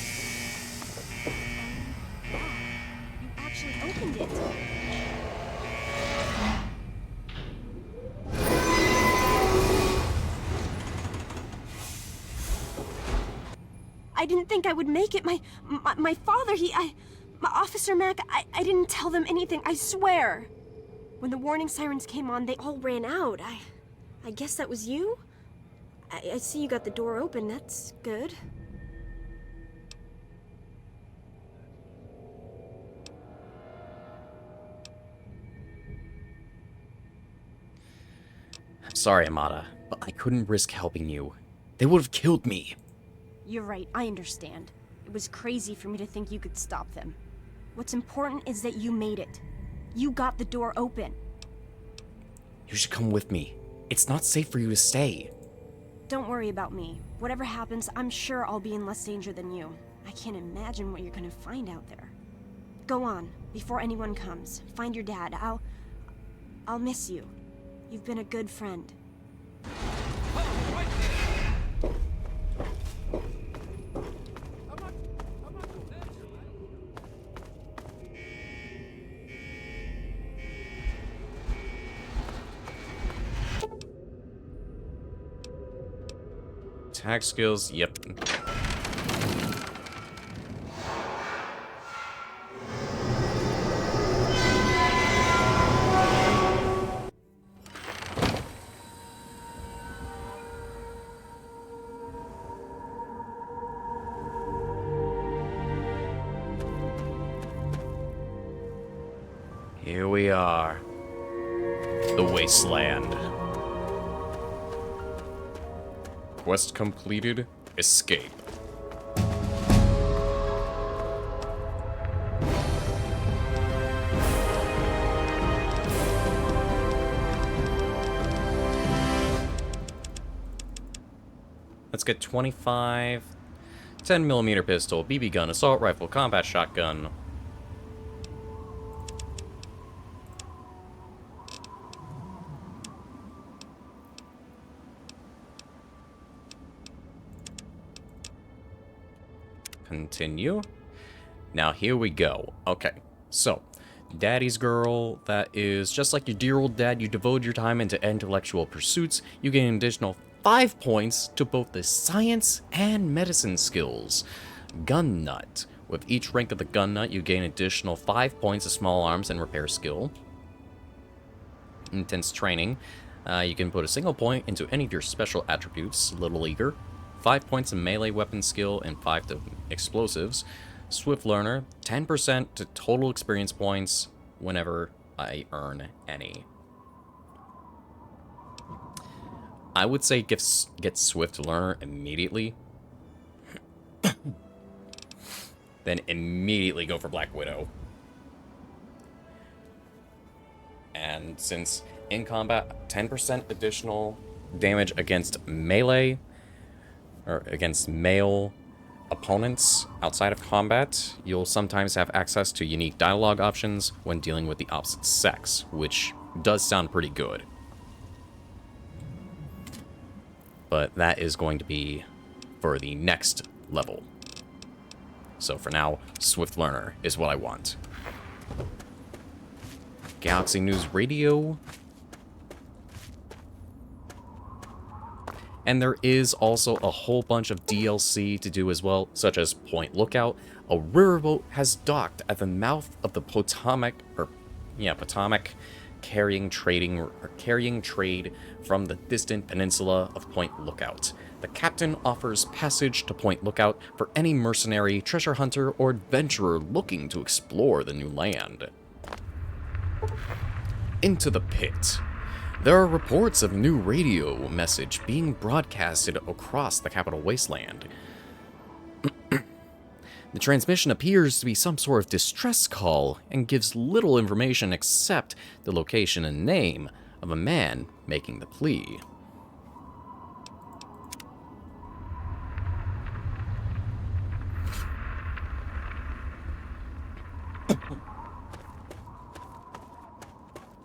You actually opened it. I didn't think I would make it. My father, my Officer Mac, I didn't tell them anything, I swear. When the warning sirens came on, they all ran out. I guess that was you? I see you got the door open, that's good. I'm sorry, Amata, but I couldn't risk helping you. They would have killed me. You're right, I understand. It was crazy for me to think you could stop them. What's important is that you made it. You got the door open. You should come with me. It's not safe for you to stay. Don't worry about me. Whatever happens, I'm sure I'll be in less danger than you. I can't imagine what you're gonna find out there. Go on, before anyone comes. Find your dad. I'll miss you. You've been a good friend. Attack skills, yep. Here we are. The Wasteland. Quest completed. Escape. Let's get 25. 10mm pistol, BB gun, assault rifle, combat shotgun. Continue. Now here we go. Okay, so Daddy's Girl, that is just like your dear old dad, you devote your time into intellectual pursuits. You gain an additional 5 points to both the science and medicine skills. Gun Nut. With each rank of the Gun Nut, you gain additional 5 points of small arms and repair skill. Intense Training. You can put a single point into any of your special attributes. Little Eager. 5 points of melee weapon skill and 5 to explosives. Swift Learner, 10% to total experience points whenever I earn any. I would say get Swift Learner immediately. Then immediately go for Black Widow. And since in combat, 10% additional damage against melee, or against male opponents outside of combat, you'll sometimes have access to unique dialogue options when dealing with the opposite sex, which does sound pretty good. But that is going to be for the next level. So for now, Swift Learner is what I want. Galaxy News Radio. And there is also a whole bunch of DLC to do as well, such as Point Lookout. A riverboat has docked at the mouth of the Potomac, carrying trade from the distant peninsula of Point Lookout. The captain offers passage to Point Lookout for any mercenary, treasure hunter, or adventurer looking to explore the new land. Into the Pit. There are reports of a new radio message being broadcasted across the Capital Wasteland. The transmission appears to be some sort of distress call and gives little information except the location and name of a man making the plea.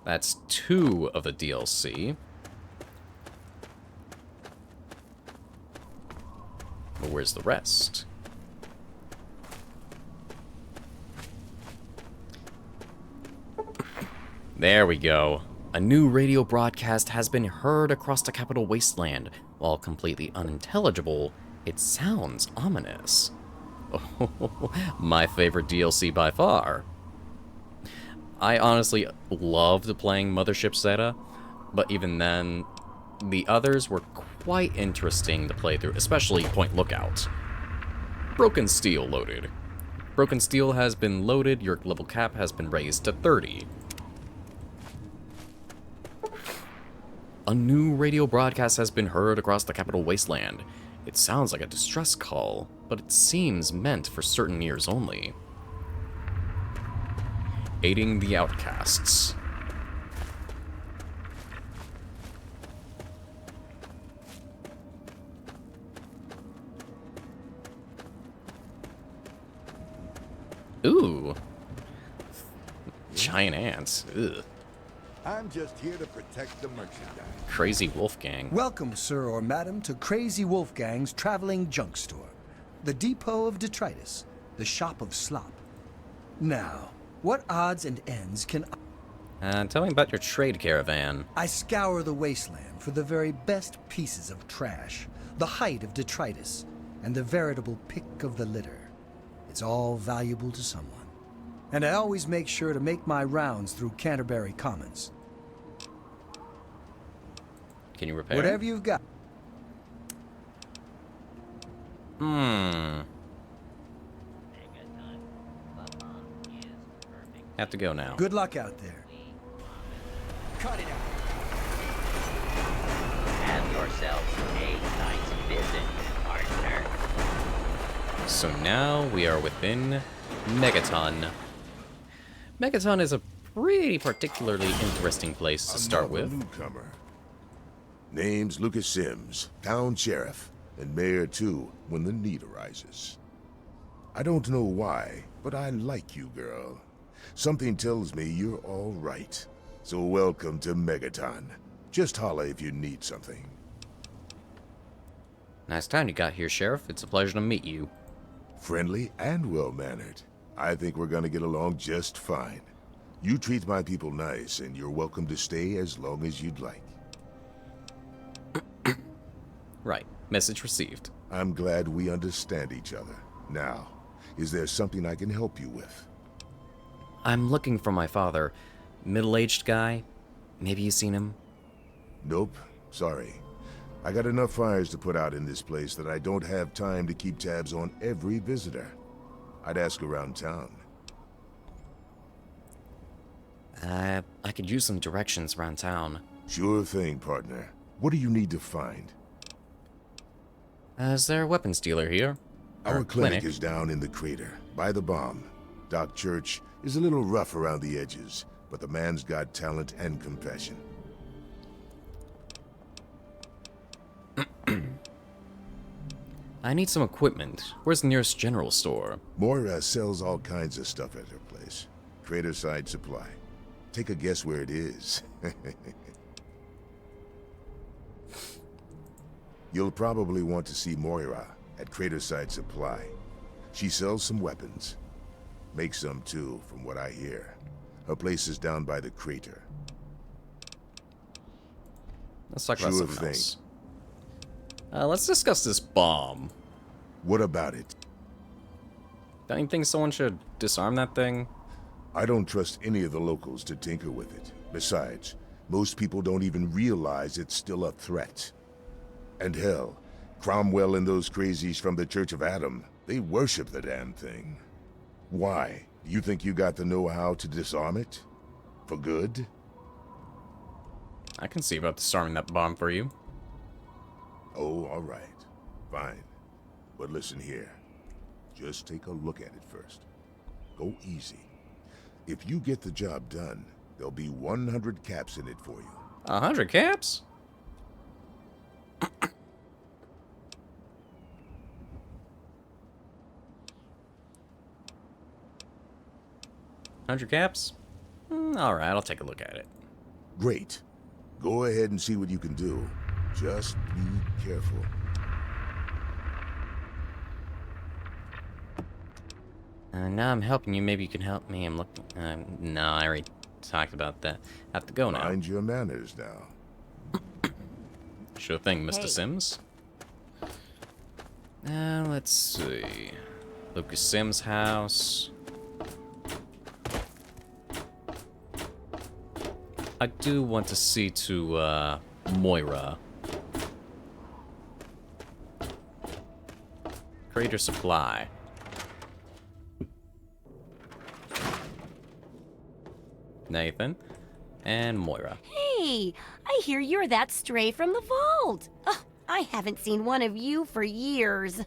That's 2 of the DLC. But where's the rest? There we go. A new radio broadcast has been heard across the Capital Wasteland. While completely unintelligible, it sounds ominous. Oh, my favorite DLC by far. I honestly loved playing Mothership Zeta, but even then, the others were quite interesting to play through, especially Point Lookout. Broken Steel loaded. Broken Steel has been loaded, your level cap has been raised to 30. A new radio broadcast has been heard across the Capital Wasteland. It sounds like a distress call, but it seems meant for certain ears only. Aiding the outcasts. Ooh. Giant ants. Ugh. I'm just here to protect the merchandise. Crazy Wolfgang. Welcome, sir or madam, to Crazy Wolfgang's traveling junk store. The depot of detritus. The shop of slop. Now, what odds and ends can Tell me about your trade caravan. I scour the wasteland for the very best pieces of trash, the height of detritus, and the veritable pick of the litter. It's all valuable to someone. And I always make sure to make my rounds through Canterbury Commons. Can you repair? Whatever you've got. Have to go now. Good luck out there. Cut it out. Have yourself a nice visit, partner. So now we are within Megaton. Megaton is a pretty particularly interesting place to start with. Newcomer. Name's Lucas Sims, town sheriff, and mayor too, when the need arises. I don't know why, but I like you, girl. Something tells me you're all right. So welcome to Megaton. Just holla if you need something. Nice time you got here, Sheriff. It's a pleasure to meet you. Friendly and well-mannered. I think we're gonna get along just fine. You treat my people nice, and you're welcome to stay as long as you'd like. Right. Message received. I'm glad we understand each other. Now, is there something I can help you with? I'm looking for my father. Middle-aged guy. Maybe you've seen him? Nope. Sorry. I got enough fires to put out in this place that I don't have time to keep tabs on every visitor. I'd ask around town. I could use some directions around town. Sure thing, partner. What do you need to find? Is there a weapons dealer here? Our clinic is down in the crater, by the bomb. Doc Church is a little rough around the edges, but the man's got talent and compassion. I need some equipment. Where's the nearest general store? Moira sells all kinds of stuff at her place. Craterside Supply. Take a guess where it is. You'll probably want to see Moira at Craterside Supply. She sells some weapons. Makes some too, from what I hear. Her place is down by the crater. Let's talk about Sure something thing. else. Let's discuss this bomb. What about it? Don't you think someone should disarm that thing? I don't trust any of the locals to tinker with it. Besides, most people don't even realize it's still a threat. And hell, Cromwell and those crazies from the Church of Adam, they worship the damn thing. Why? You think you got the know-how to disarm it? For good? I can see about disarming that bomb for you. Oh, all right. Fine. But listen here. Just take a look at it first. Go easy. If you get the job done, there'll be 100 caps in it for you. 100 caps? 100 caps? Alright, I'll take a look at it. Great. Go ahead and see what you can do. Just be careful. Now I'm helping you. Maybe you can help me. I'm looking. No, I already talked about that. Have to go now. Mind your manners now. Sure thing, Mr. Hey. Sims. Let's see. Lucas Sims' house. I do want to see to, Moira. Crater Supply. Nathan. And Moira. Hey, I hear you're that stray from the vault. Oh, I haven't seen one of you for years.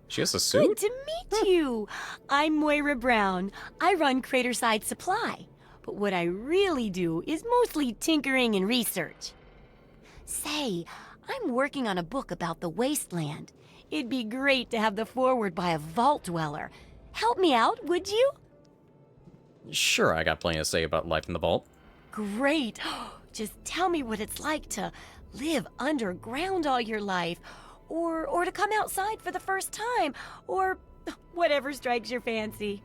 She has a suit? Good to meet you. I'm Moira Brown. I run Craterside Supply. But what I really do is mostly tinkering and research. Say, I'm working on a book about the wasteland. It'd be great to have the foreword by a vault dweller. Help me out, would you? Sure, I got plenty to say about life in the vault. Great. Just tell me what it's like to live underground all your life, or to come outside for the first time, or whatever strikes your fancy.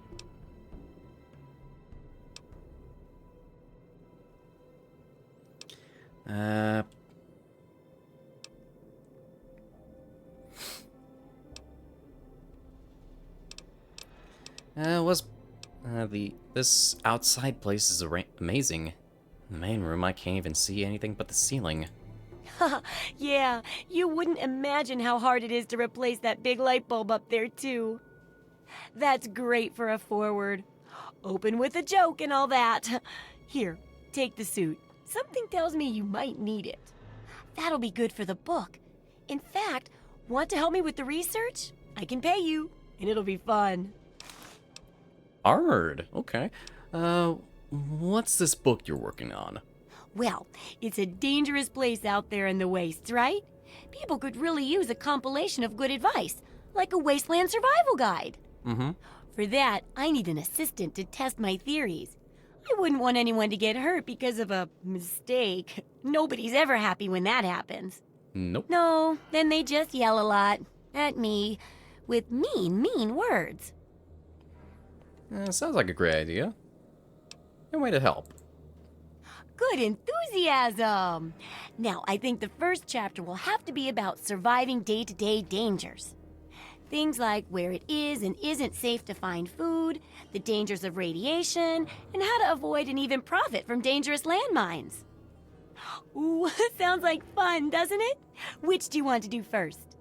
This outside place is amazing. In the main room, I can't even see anything but the ceiling. Yeah, you wouldn't imagine how hard it is to replace that big light bulb up there, too. That's great for a forward. Open with a joke and all that. Here, take the suit. Something tells me you might need it. That'll be good for the book. In fact, want to help me with the research? I can pay you, and it'll be fun. Armored, okay. What's this book you're working on? Well, it's a dangerous place out there in the wastes, right? People could really use a compilation of good advice, like a wasteland survival guide. Mm-hmm. For that, I need an assistant to test my theories. I wouldn't want anyone to get hurt because of a mistake. Nobody's ever happy when that happens. Nope. No, then they just yell a lot at me with mean words. Sounds like a great idea. No way to help. Good enthusiasm! Now, I think the first chapter will have to be about surviving day-to-day dangers. Things like where it is and isn't safe to find food, the dangers of radiation, and how to avoid and even profit from dangerous landmines. Ooh, sounds like fun, doesn't it? Which do you want to do first?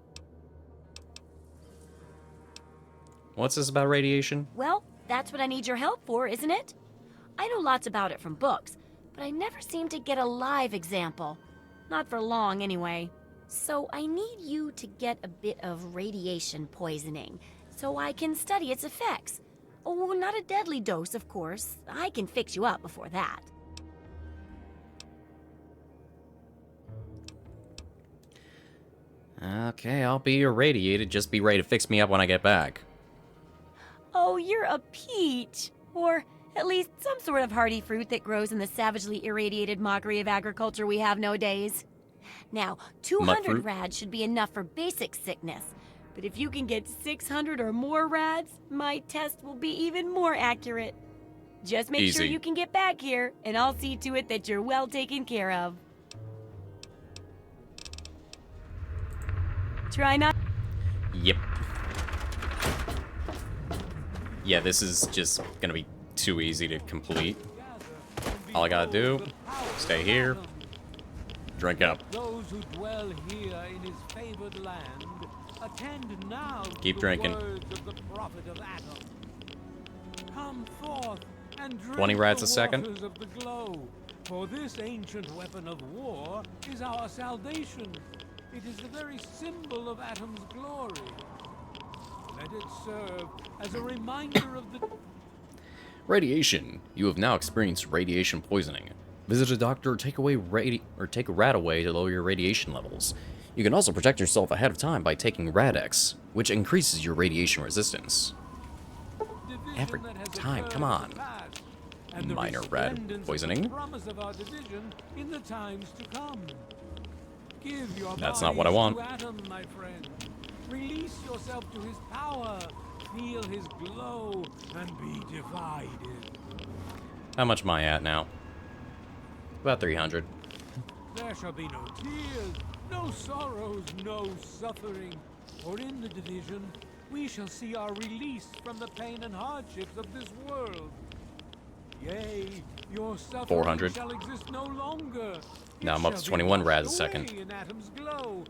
What's this about radiation? Well, that's what I need your help for, isn't it? I know lots about it from books, but I never seem to get a live example. Not for long, anyway. So I need you to get a bit of radiation poisoning, so I can study its effects. Oh, not a deadly dose, of course. I can fix you up before that. Okay, I'll be irradiated. Just be ready to fix me up when I get back. Oh, you're a peach. Or at least some sort of hardy fruit that grows in the savagely irradiated mockery of agriculture we have nowadays. Now, 200 rads should be enough for basic sickness. But if you can get 600 or more rads, my test will be even more accurate. Just make sure you can get back here, and I'll see to it that you're well taken care of. Try not... Yep. Yeah, this is just gonna be too easy to complete. All I gotta do, stay here, drink up. Those who dwell here in his favored land, attend now Keep to drinking. The words of the prophet of Adam. Come forth and drink 20 rats the a second. waters of the glow, for this ancient weapon of war is our salvation. It is the very symbol of Adam's glory. Let it serve as a reminder of the... Radiation. You have now experienced radiation poisoning. Visit a doctor or take a rat away to lower your radiation levels. You can also protect yourself ahead of time by taking Rad-X, which increases your radiation resistance. Every time, come on. Minor rad poisoning. promise of our division in the times to come. Give your That's not what I want. to Adam, my friend. Release yourself to his power. Feel his glow and be divided. How much am I at now? About 300. There shall be no tears, no sorrows, no suffering. For in the division, we shall see our release from the pain and hardships of this world. Yea, your suffering 400. shall exist no longer. Now I'm up to 21 rads a second. In Adam's glow,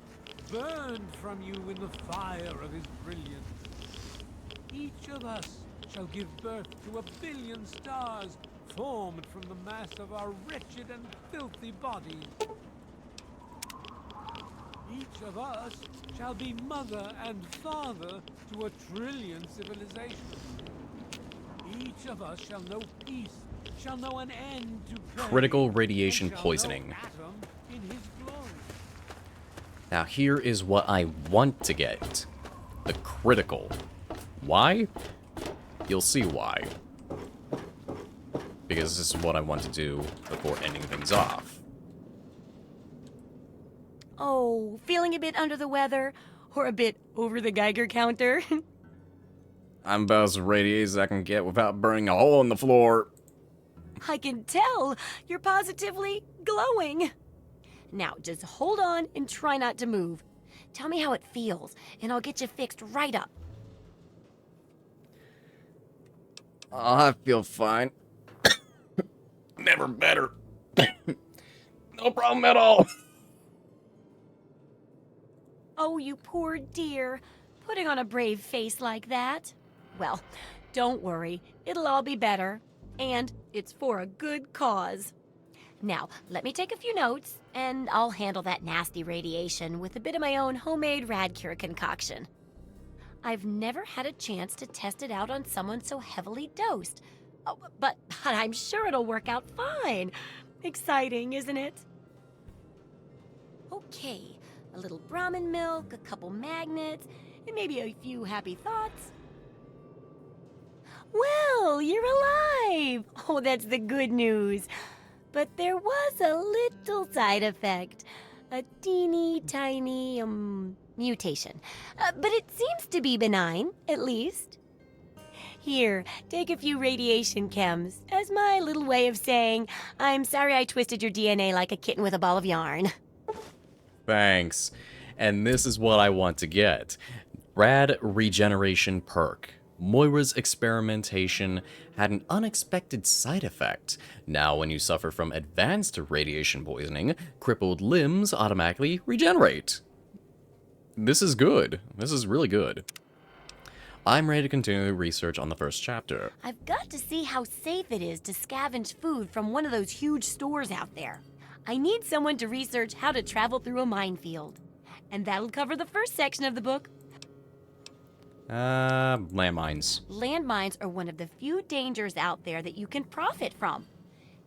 burned from you in the fire of his brilliance. Each of us shall give birth to a billion stars formed from the mass of our wretched and filthy bodies. Each of us shall be mother and father to a trillion civilizations. Each of us shall know peace, shall know an end to pain, Critical radiation and shall poisoning. know Adam in his glory. Now here is what I want to get. The critical. Why? You'll see why. because this is what I want to do before ending things off. Oh, feeling a bit under the weather? Or a bit over the Geiger counter? I'm about as radiated as I can get without burning a hole in the floor. I can tell. You're positively glowing. Now, just hold on and try not to move. Tell me how it feels, and I'll get you fixed right up. Oh, I feel fine. Never better. No problem at all. Oh, you poor dear. Putting on a brave face like that. Well, don't worry. It'll all be better. And it's for a good cause. Now, let me take a few notes, and I'll handle that nasty radiation with a bit of my own homemade Radcure concoction. I've never had a chance to test it out on someone so heavily dosed. Oh, but I'm sure it'll work out fine. Exciting, isn't it? Okay, a little Brahmin milk, a couple magnets, and maybe a few happy thoughts. Well, you're alive! Oh, that's the good news. But there was a little side effect. A teeny tiny, mutation. But it seems to be benign, at least. Here, take a few radiation chems as my little way of saying, I'm sorry I twisted your DNA like a kitten with a ball of yarn. Thanks. And this is what I want to get. Rad Regeneration Perk. Moira's experimentation had an unexpected side effect. Now when you suffer from advanced radiation poisoning, crippled limbs automatically regenerate. This is good. This is really good. I'm ready to continue research on the first chapter. I've got to see how safe it is to scavenge food from one of those huge stores out there. I need someone to research how to travel through a minefield. And that'll cover the first section of the book. Landmines. Landmines are one of the few dangers out there that you can profit from.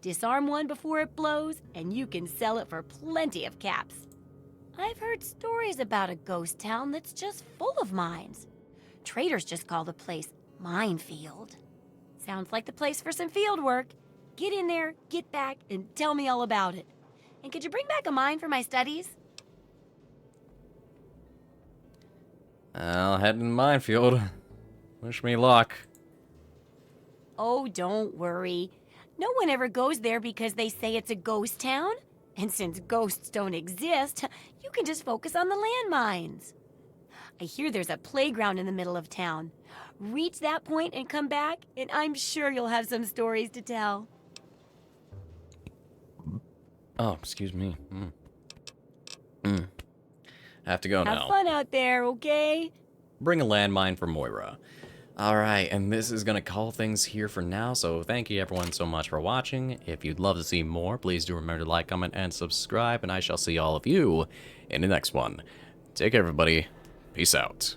Disarm one before it blows, and you can sell it for plenty of caps. I've heard stories about a ghost town that's just full of mines. Traders just call the place Minefield. Sounds like the place for some field work. Get in there, get back, and tell me all about it. And could you bring back a mine for my studies? I'll head in minefield. Wish me luck. Oh, don't worry. No one ever goes there because they say it's a ghost town. And since ghosts don't exist, you can just focus on the landmines. I hear there's a playground in the middle of town. Reach that point and come back, and I'm sure you'll have some stories to tell. Oh, excuse me. Have to go now. Have fun out there, okay? Bring a landmine for Moira. Alright, and this is going to call things here for now, so thank you everyone so much for watching. If you'd love to see more, please do remember to like, comment, and subscribe, and I shall see all of you in the next one. Take care, everybody. Peace out.